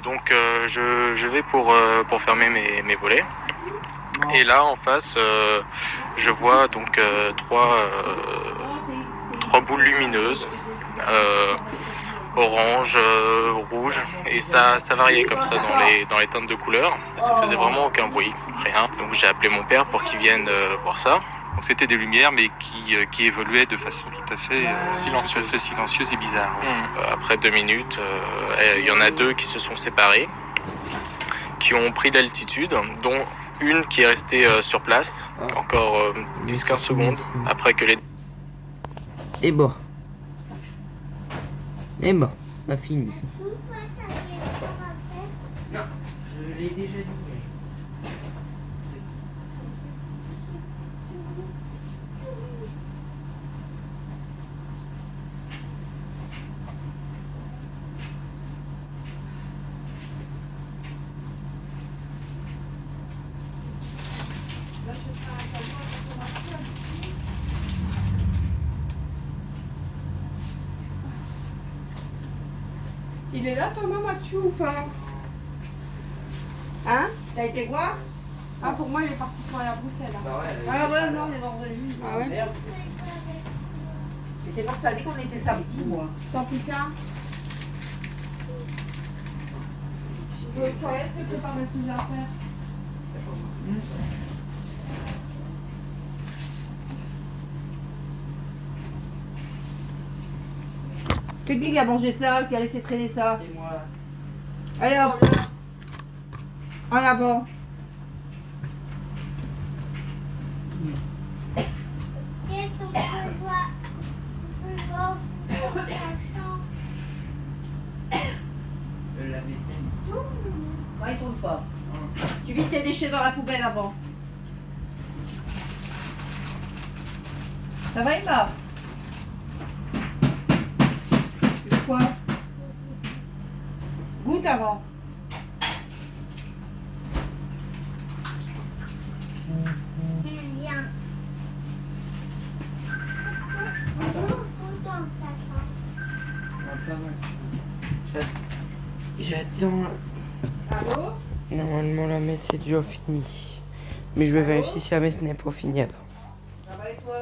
donc je vais pour fermer mes volets. Et là en face, je vois donc trois boules lumineuses, orange, rouge, et ça variait comme ça dans les teintes de couleurs. Ça faisait vraiment aucun bruit, rien. Donc j'ai appelé mon père pour qu'il vienne voir ça.
Donc c'était des lumières mais qui évoluaient de façon tout à fait silencieuse et bizarre. Oui.
Après 2 minutes, il y en a 2 qui se sont séparés, qui ont pris l'altitude, dont une qui est restée sur place, encore 10-15 secondes après que les...
Et bon. Et bon, on a fini. Non, je l'ai déjà dit.
Il est là, Thomas Mathieu, ou pas? Hein? T'as été voir? Ah, pour moi, il est parti travailler à Bruxelles. Ah ouais, non, il est vendredi. Ah ouais? Merde.
J'étais persuadée qu'on était samedi, moi.
Tant pis qu'un. Je peux aux toilettes, je peux pas mettre ses affaires.
C'est qui a mangé ça, qui a laissé traîner ça?
C'est moi.
Allez hop. En avant.
Le lave-vaisselle.
Non, il tourne pas. Tu vides tes déchets dans la poubelle avant. Ça va, Emma? Quoi? Goûte avant.
Viens.
J'attends.
Allô?
Normalement la messe est déjà finie. Mais je vais vérifier si la messe n'est pas finie avant.
Ça va et toi?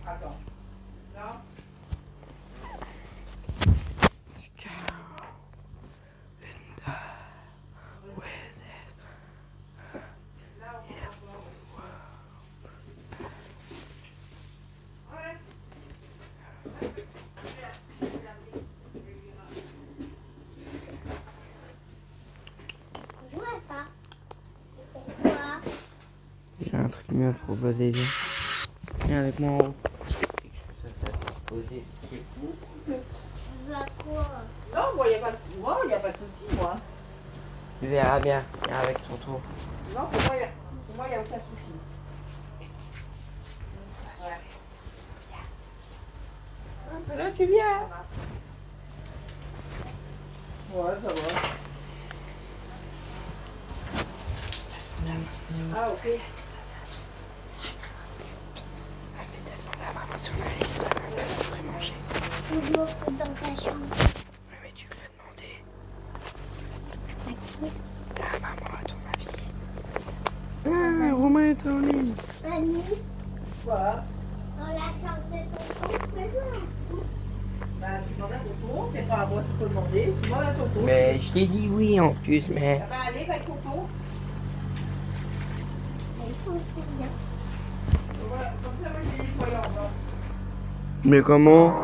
Attends. Non?
Joue à ça. Pourquoi?
J'ai un truc mieux à te proposer, viens. Viens avec moi en haut. Poser.
Joue à quoi?
Non, moi, il n'y a pas de souci, moi.
Tu verras bien. Viens avec tonton.
Non, pour moi, il n'y a aucun souci. Ouais.
Là, tu viens.
Ouais, ça va. Ah, ok.
Elle met tellement la maman sur la liste, elle devrait manger.
Je dois foutre dans ta chambre.
Oui, mais tu lui as demandé.
À qui?
La maman, à ton avis.
Ah, Romain est en ligne.
Mamie,
Quoi?
dans la chambre de tonton, fais-le.
Bah, tu demandes à tonton, c'est pas à moi qu'il faut demander. Tu demandes à tonton.
Mais je t'ai dit oui en plus, mais.
Ah bah, allez, va avec tonton.
Il faut que tu viennes.
Voilà, comme ça, moi, j'ai les nettoyé en bas.
Mais comment?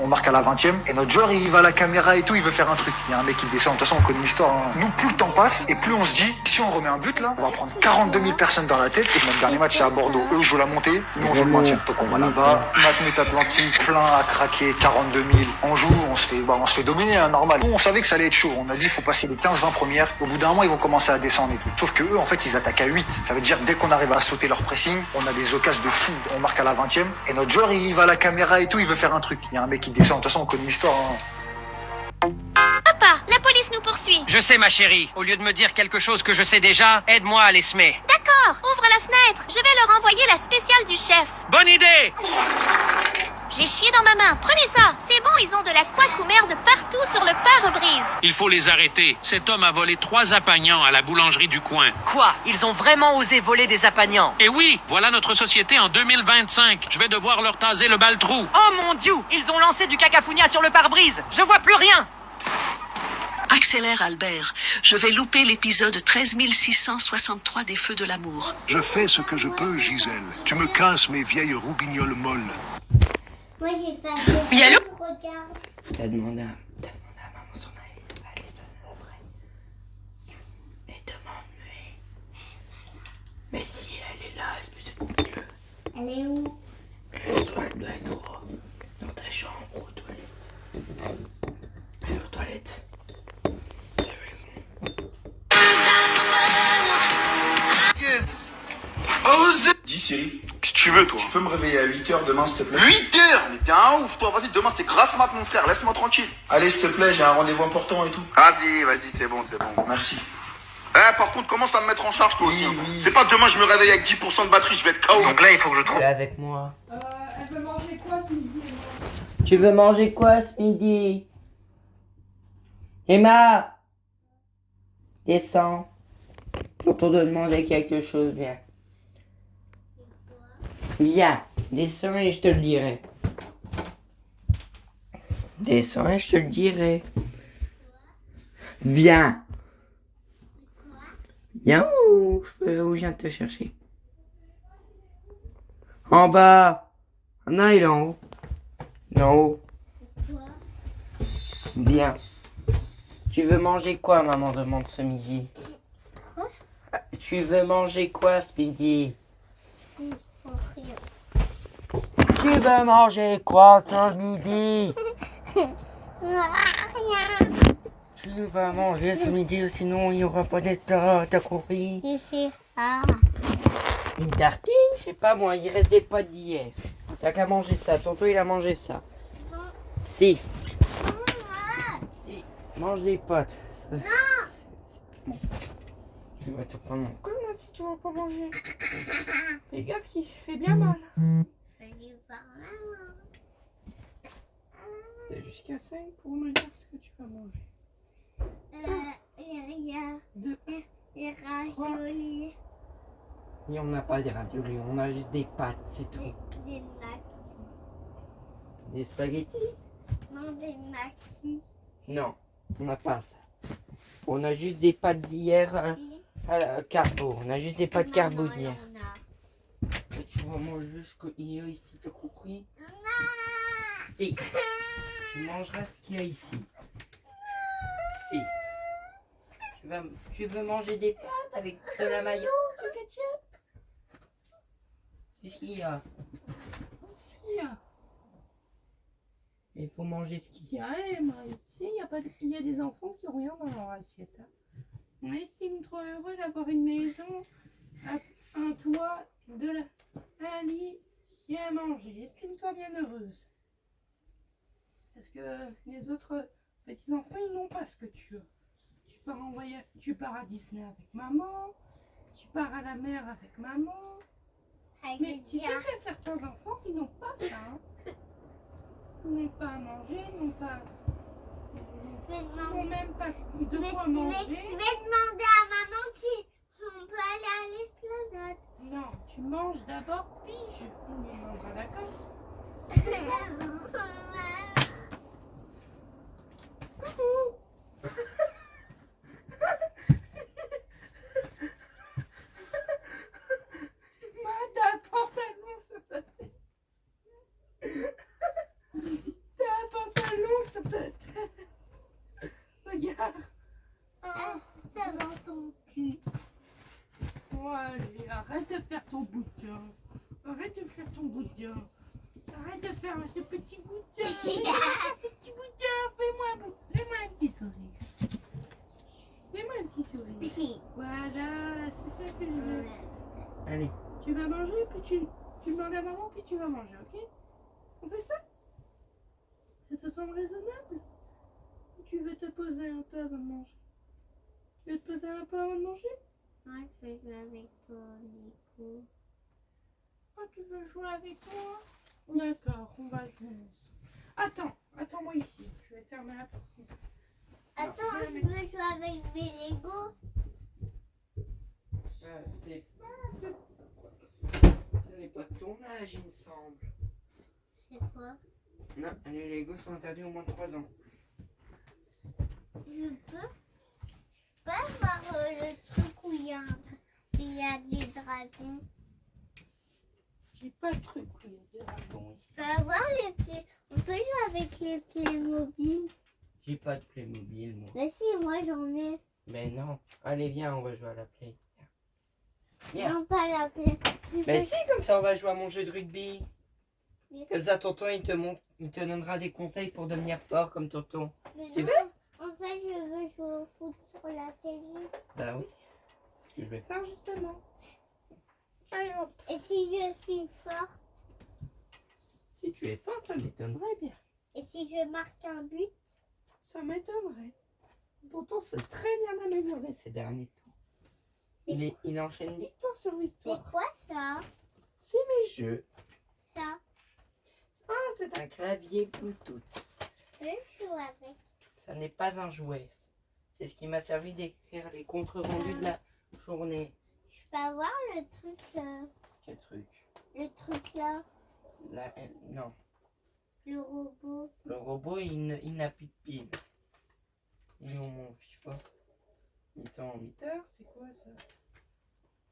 On marque à la 20e et notre joueur il va à la caméra et tout, il veut faire un truc. Il y a un mec qui descend, de toute façon on connaît l'histoire. Hein. Nous plus le temps passe et plus on se dit, si on remet un but là, on va prendre 42 000 personnes dans la tête. Et notre dernier match c'est à Bordeaux. Eux jouent la montée, nous on joue le maintien. Donc on va là-bas, Matmut Atlantique, plein à craquer, 42 000. On joue, on se fait dominer, hein, normal. Nous on savait que ça allait être chaud. On a dit il faut passer les 15-20 premières. Au bout d'un moment ils vont commencer à descendre et tout. Sauf que eux en fait ils attaquent à 8. Ça veut dire dès qu'on arrive à sauter leur pressing, on a des occasions de fou. On marque à la 20e et notre joueur il va à la caméra et tout, il veut faire un truc. Il y a un mec qui descend, de toute façon on connaît l'histoire. Hein.
Papa, la police nous poursuit.
Je sais ma chérie, au lieu de me dire quelque chose que je sais déjà, aide-moi à les semer.
D'accord, ouvre la fenêtre. Je vais leur envoyer la spéciale du chef.
Bonne idée!
J'ai chié dans ma main, prenez ça. C'est bon, ils ont de la couac-ou-merde partout sur le pare-brise.
Il faut les arrêter. Cet homme a volé 3 apagnants à la boulangerie du coin.
Quoi? Ils ont vraiment osé voler des apagnants?
Et oui, voilà notre société en 2025. Je vais devoir leur taser le bal-trou.
Oh mon Dieu! Ils ont lancé du cacafounia sur le pare-brise. Je vois plus rien.
Accélère Albert, je vais louper l'épisode 13 663 des Feux de l'amour.
Je fais ce que je peux, Gisèle. Tu me casses mes vieilles roubignoles molles.
Moi j'ai pas de...
Oui, allô?
Regarde.
T'as demandé à maman son avis. Allez, c'est après. Mais demande-lui. Mais si elle est là, est-ce que c'est mieux?
Elle est où?
Elle doit être dans ta chambre ou aux toilettes. Elle est aux toilettes.
Dis Siri, qu'est-ce que tu veux toi? Tu peux me réveiller à 8h demain s'il te plaît? 8h? Mais t'es un ouf toi, vas-y demain c'est grâce mat mon frère, laisse-moi tranquille. Allez s'il te plaît, j'ai un rendez-vous important et tout. Vas-y, c'est bon. Merci. Par contre commence à me mettre en charge toi aussi. Oui. C'est pas demain je me réveille avec 10% de batterie, je vais être KO.
Donc là il faut que je trouve...
Elle est avec moi.
Elle veut manger quoi ce midi?
Tu veux manger quoi ce midi? Emma! Descends. Pour te demander quelque chose, viens. Viens, descends et je te le dirai. Descends et je te le dirai. Viens. Viens où je viens de te chercher. En bas. Non, il est en haut. Il est en haut. Viens. Tu veux manger quoi, maman demande ce midi? Tu veux manger quoi ce midi? Tu veux manger quoi ce midi? Tu vas manger ce midi ou sinon il n'y aura pas d'état, t'as compris?
Je sais pas.
Une tartine? Je sais pas moi, il reste des pâtes d'hier. T'as qu'à manger ça, tonton il a mangé ça. Si. Si, mange des pâtes. Bon. Je vais te prendre.
Comment si tu vas pas manger? Fais gaffe qu'il fait bien mal. T'as jusqu'à 5 pour me dire ce que tu vas manger.
Il y a des raviolis.
Et on n'a pas des raviolis, on a juste des pâtes, c'est tout.
Des maquis.
Des spaghettis?
Non, des maquis.
Non, on n'a pas ça. On a juste des pâtes d'hier à la carbo. On a juste des pâtes carbo d'hier. Tu vas manger ce qu'il y a ici, t'as compris? Si. Tu mangeras ce qu'il y a ici. Si. Tu veux manger des pâtes avec de la mayo, du ketchup? Qu'est-ce qu'il y a? Il faut manger ce qu'il y a.
Il y a des enfants qui n'ont rien dans leur assiette. Hein. On estime trop heureux d'avoir une maison, un toit, un lit et à manger. Estime-toi bien heureuse. Parce que les autres petits-enfants, ils n'ont pas ce que tu as. Tu pars à Disney avec maman, tu pars à la mer avec maman. Mais tu sais qu'il y a certains enfants qui n'ont pas ça. Hein. Ils n'ont pas à manger, n'ont même pas de quoi manger.
Je vais demander à maman si on peut aller à l'esplanade.
Non, tu manges d'abord, puis on y mangera, d'accord? Coucou. T'as un pantalon sur ta tête. T'as un allez, arrête de faire ton boutin. Arrête de faire ton boutin. Arrête de faire ce petit boutin. Ce petit boutin. Fais-moi un petit sourire. Fais-moi un petit sourire. Voilà, c'est ça que je veux.
Allez.
Tu vas manger, puis tu demandes à maman, puis tu vas manger, ok? On fait ça? Ça te semble raisonnable? Ou tu veux te poser un peu avant de manger? Tu veux te poser un peu avant de manger?
Moi, je veux jouer avec toi, Nico.
Ah, tu veux jouer avec moi? D'accord, on va jouer ensemble. Attends-moi ici. Je vais fermer la porte.
Attends, je veux jouer avec mes Legos.
C'est pas... Ce n'est pas ton âge, il me semble.
C'est quoi?
Non, les Legos sont interdits au moins de 3 ans.
Je peux avoir le truc où il y a des dragons.
J'ai pas de truc où il y a des dragons.
Je peux avoir les pieds. On peut jouer avec les Playmobil.
J'ai pas de Playmobil, moi.
Mais si, moi j'en ai.
Mais non. Allez, viens, on va jouer à la Play. Viens.
Non, pas la Play.
Mais si, comme ça, on va jouer à mon jeu de rugby. Comme ça, tonton, il te donnera des conseils pour devenir fort comme tonton. Tu veux?
En fait, je veux jouer au foot sur la télé.
Bah oui. C'est ce que je vais faire, justement. Allez, hop.
Et si je suis forte?
Si tu es forte, ça m'étonnerait bien.
Et si je marque un but?
Ça m'étonnerait.
Tonton s'est très bien amélioré ces derniers temps. Il enchaîne victoire sur victoire.
C'est quoi ça?
C'est mes jeux.
Ça?
Ah, c'est un clavier Bluetooth.
Je peux jouer avec.
Ça n'est pas un jouet. C'est ce qui m'a servi d'écrire les comptes rendus de la journée.
Je peux avoir le truc là?
Quel truc?
Le truc là?
Non.
Le robot.
Le robot, il n'a plus de piles. Et mon FIFA. 8 ans, 8 heures, c'est quoi ça?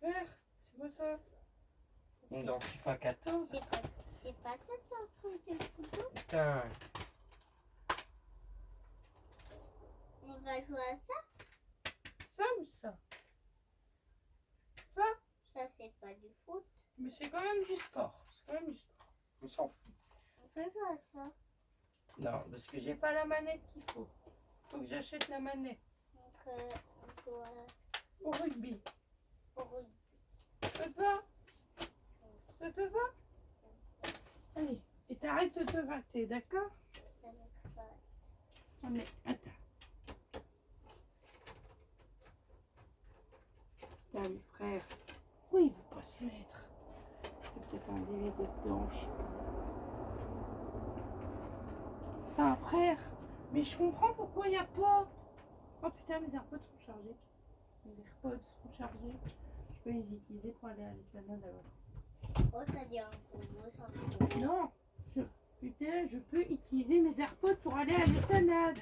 Vert, c'est quoi ça? Dans FIFA 14.
C'est pas ça, c'est un truc de couteau?
Putain.
On va jouer à ça?
Ça ou ça? Ça?
Ça, c'est pas du foot.
Mais c'est quand même du sport. C'est quand même du sport. On s'en fout.
On peut jouer à ça?
Non, parce que j'ai
J'ai pas la manette qu'il faut. Faut que j'achète la manette.
Donc, on joue
au rugby.
Au rugby.
Ça te va? Ça te va? Allez, et t'arrêtes de te rater, d'accord?
Ça me va.
Ah, mais attends. Putain, mes frères. Oui, il veut pas se mettre. Il y a peut-être un DVD dedans, je sais pas. Putain, frère. Mais je comprends pourquoi il n'y a pas. Oh putain, mes AirPods sont chargés. Mes AirPods sont chargés. Je peux les utiliser pour aller à l'esplanade alors.
Oh, ça dit un gros mot sans le
Non, putain, je peux utiliser mes AirPods pour aller à l'esplanade.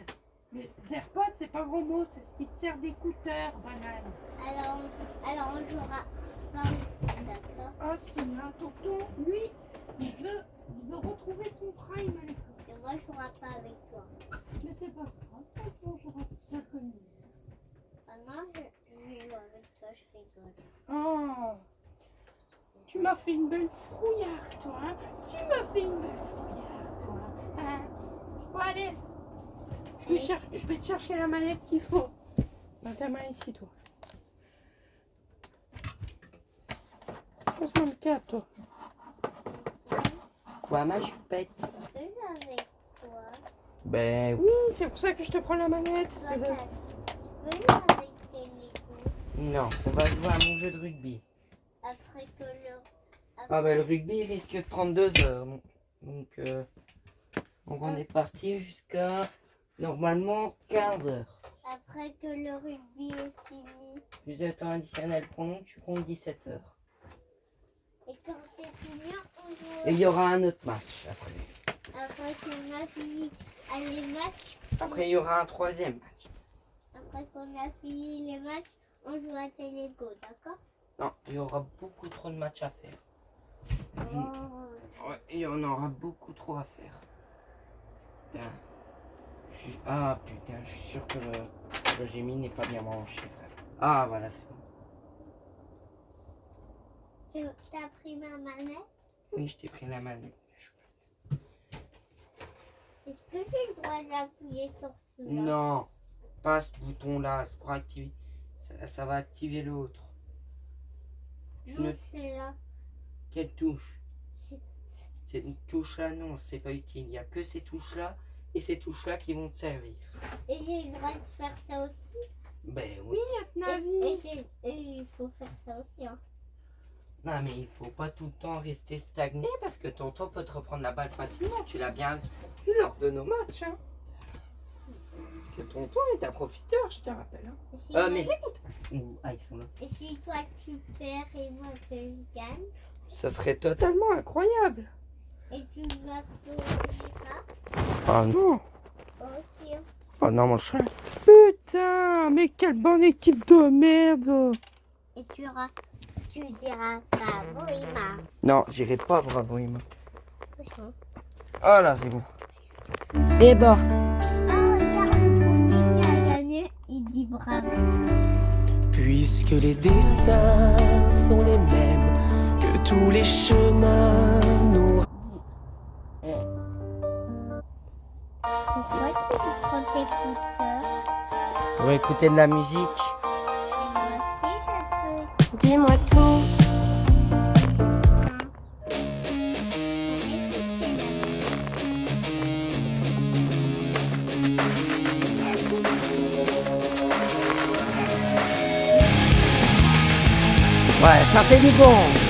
Les AirPods, c'est pas gros mot, c'est ce qui te sert d'écouteur, banane.
Alors on jouera pas au foot, d'accord?
Ah si, hein, tonton, lui, il veut retrouver son prime à l'école.
Et moi, je jouerai pas avec toi.
Mais c'est pas grave, tonton jouera tout seul comme lui.
Ah non, je vais jouer avec toi, je rigole.
Oh, tu m'as fait une belle frouillard, toi, hein? Tu m'as fait une belle frouillard, toi, hein? Bon, allez, je vais te chercher la manette qu'il faut. Dans ta main ici, toi. Pose-moi le câble, toi.
Quoi, ma chupette?
Je veux jouer avec toi.
Ben
oui, c'est pour ça que je te prends la manette.
Je veux jouer avec tes Legos.
Non, on va jouer à mon jeu de rugby.
Après que le...
Ah ben le rugby il risque de prendre 2 heures. Donc on est parti jusqu'à normalement 15 heures.
Après que le rugby est fini.
Plus de temps additionnel pour nous, tu comptes 17 heures.
Et quand c'est fini, on joue...
Et il y aura un autre match après.
Après qu'on a fini les matchs...
Après il y aura un 3e match.
Après qu'on a fini les matchs, on joue à tes Legos, d'accord?
Non, il y aura beaucoup trop de matchs à faire.
Oh.
Ouais, il y en aura beaucoup trop à faire. Putain. Ah putain, je suis sûr que le Gémi n'est pas bien branché, frère. Ah voilà, c'est bon.
T'as pris ma manette?
Oui, je t'ai pris la manette.
Est-ce que j'ai le droit d'appuyer sur celui-là?
Non, pas ce bouton-là, c'est pour activer. Ça va activer l'autre.
Non, c'est là.
Quelle touche? Cette touche-là, non, c'est pas utile. Il n'y a que ces touches-là et ces touches-là qui vont te servir.
Et j'ai le droit de faire ça aussi?
Ben oui.
Et il faut faire ça aussi, hein.
Non, mais il faut pas tout le temps rester stagné parce que tonton peut te reprendre la balle facilement. Tu l'as bien vu lors de nos matchs, hein. Parce que tonton est un profiteur, je te rappelle. Hein. Mais écoute. Ah, ils sont là.
Et si toi tu perds et moi que je gagne?
Ça serait totalement incroyable.
Et tu vas pas?
Ah non.
Aussi.
Oh non, mon chat.
Putain, mais quelle bonne équipe de merde.
Et tu diras bravo, Ima.
Non, j'irai pas bravo, Ima.
Aussi.
Ah là, c'est bon. Et bah.
Ah, regarde, le premier qui a gagné, il dit bravo.
Puisque les destins sont les mêmes, que tous les chemins nous...
Pourquoi tu prends tes écouteurs?
Pour écouter de la musique.
Et moi aussi, je peux.
Dis-moi tout.
Ouais, ça c'est du bon.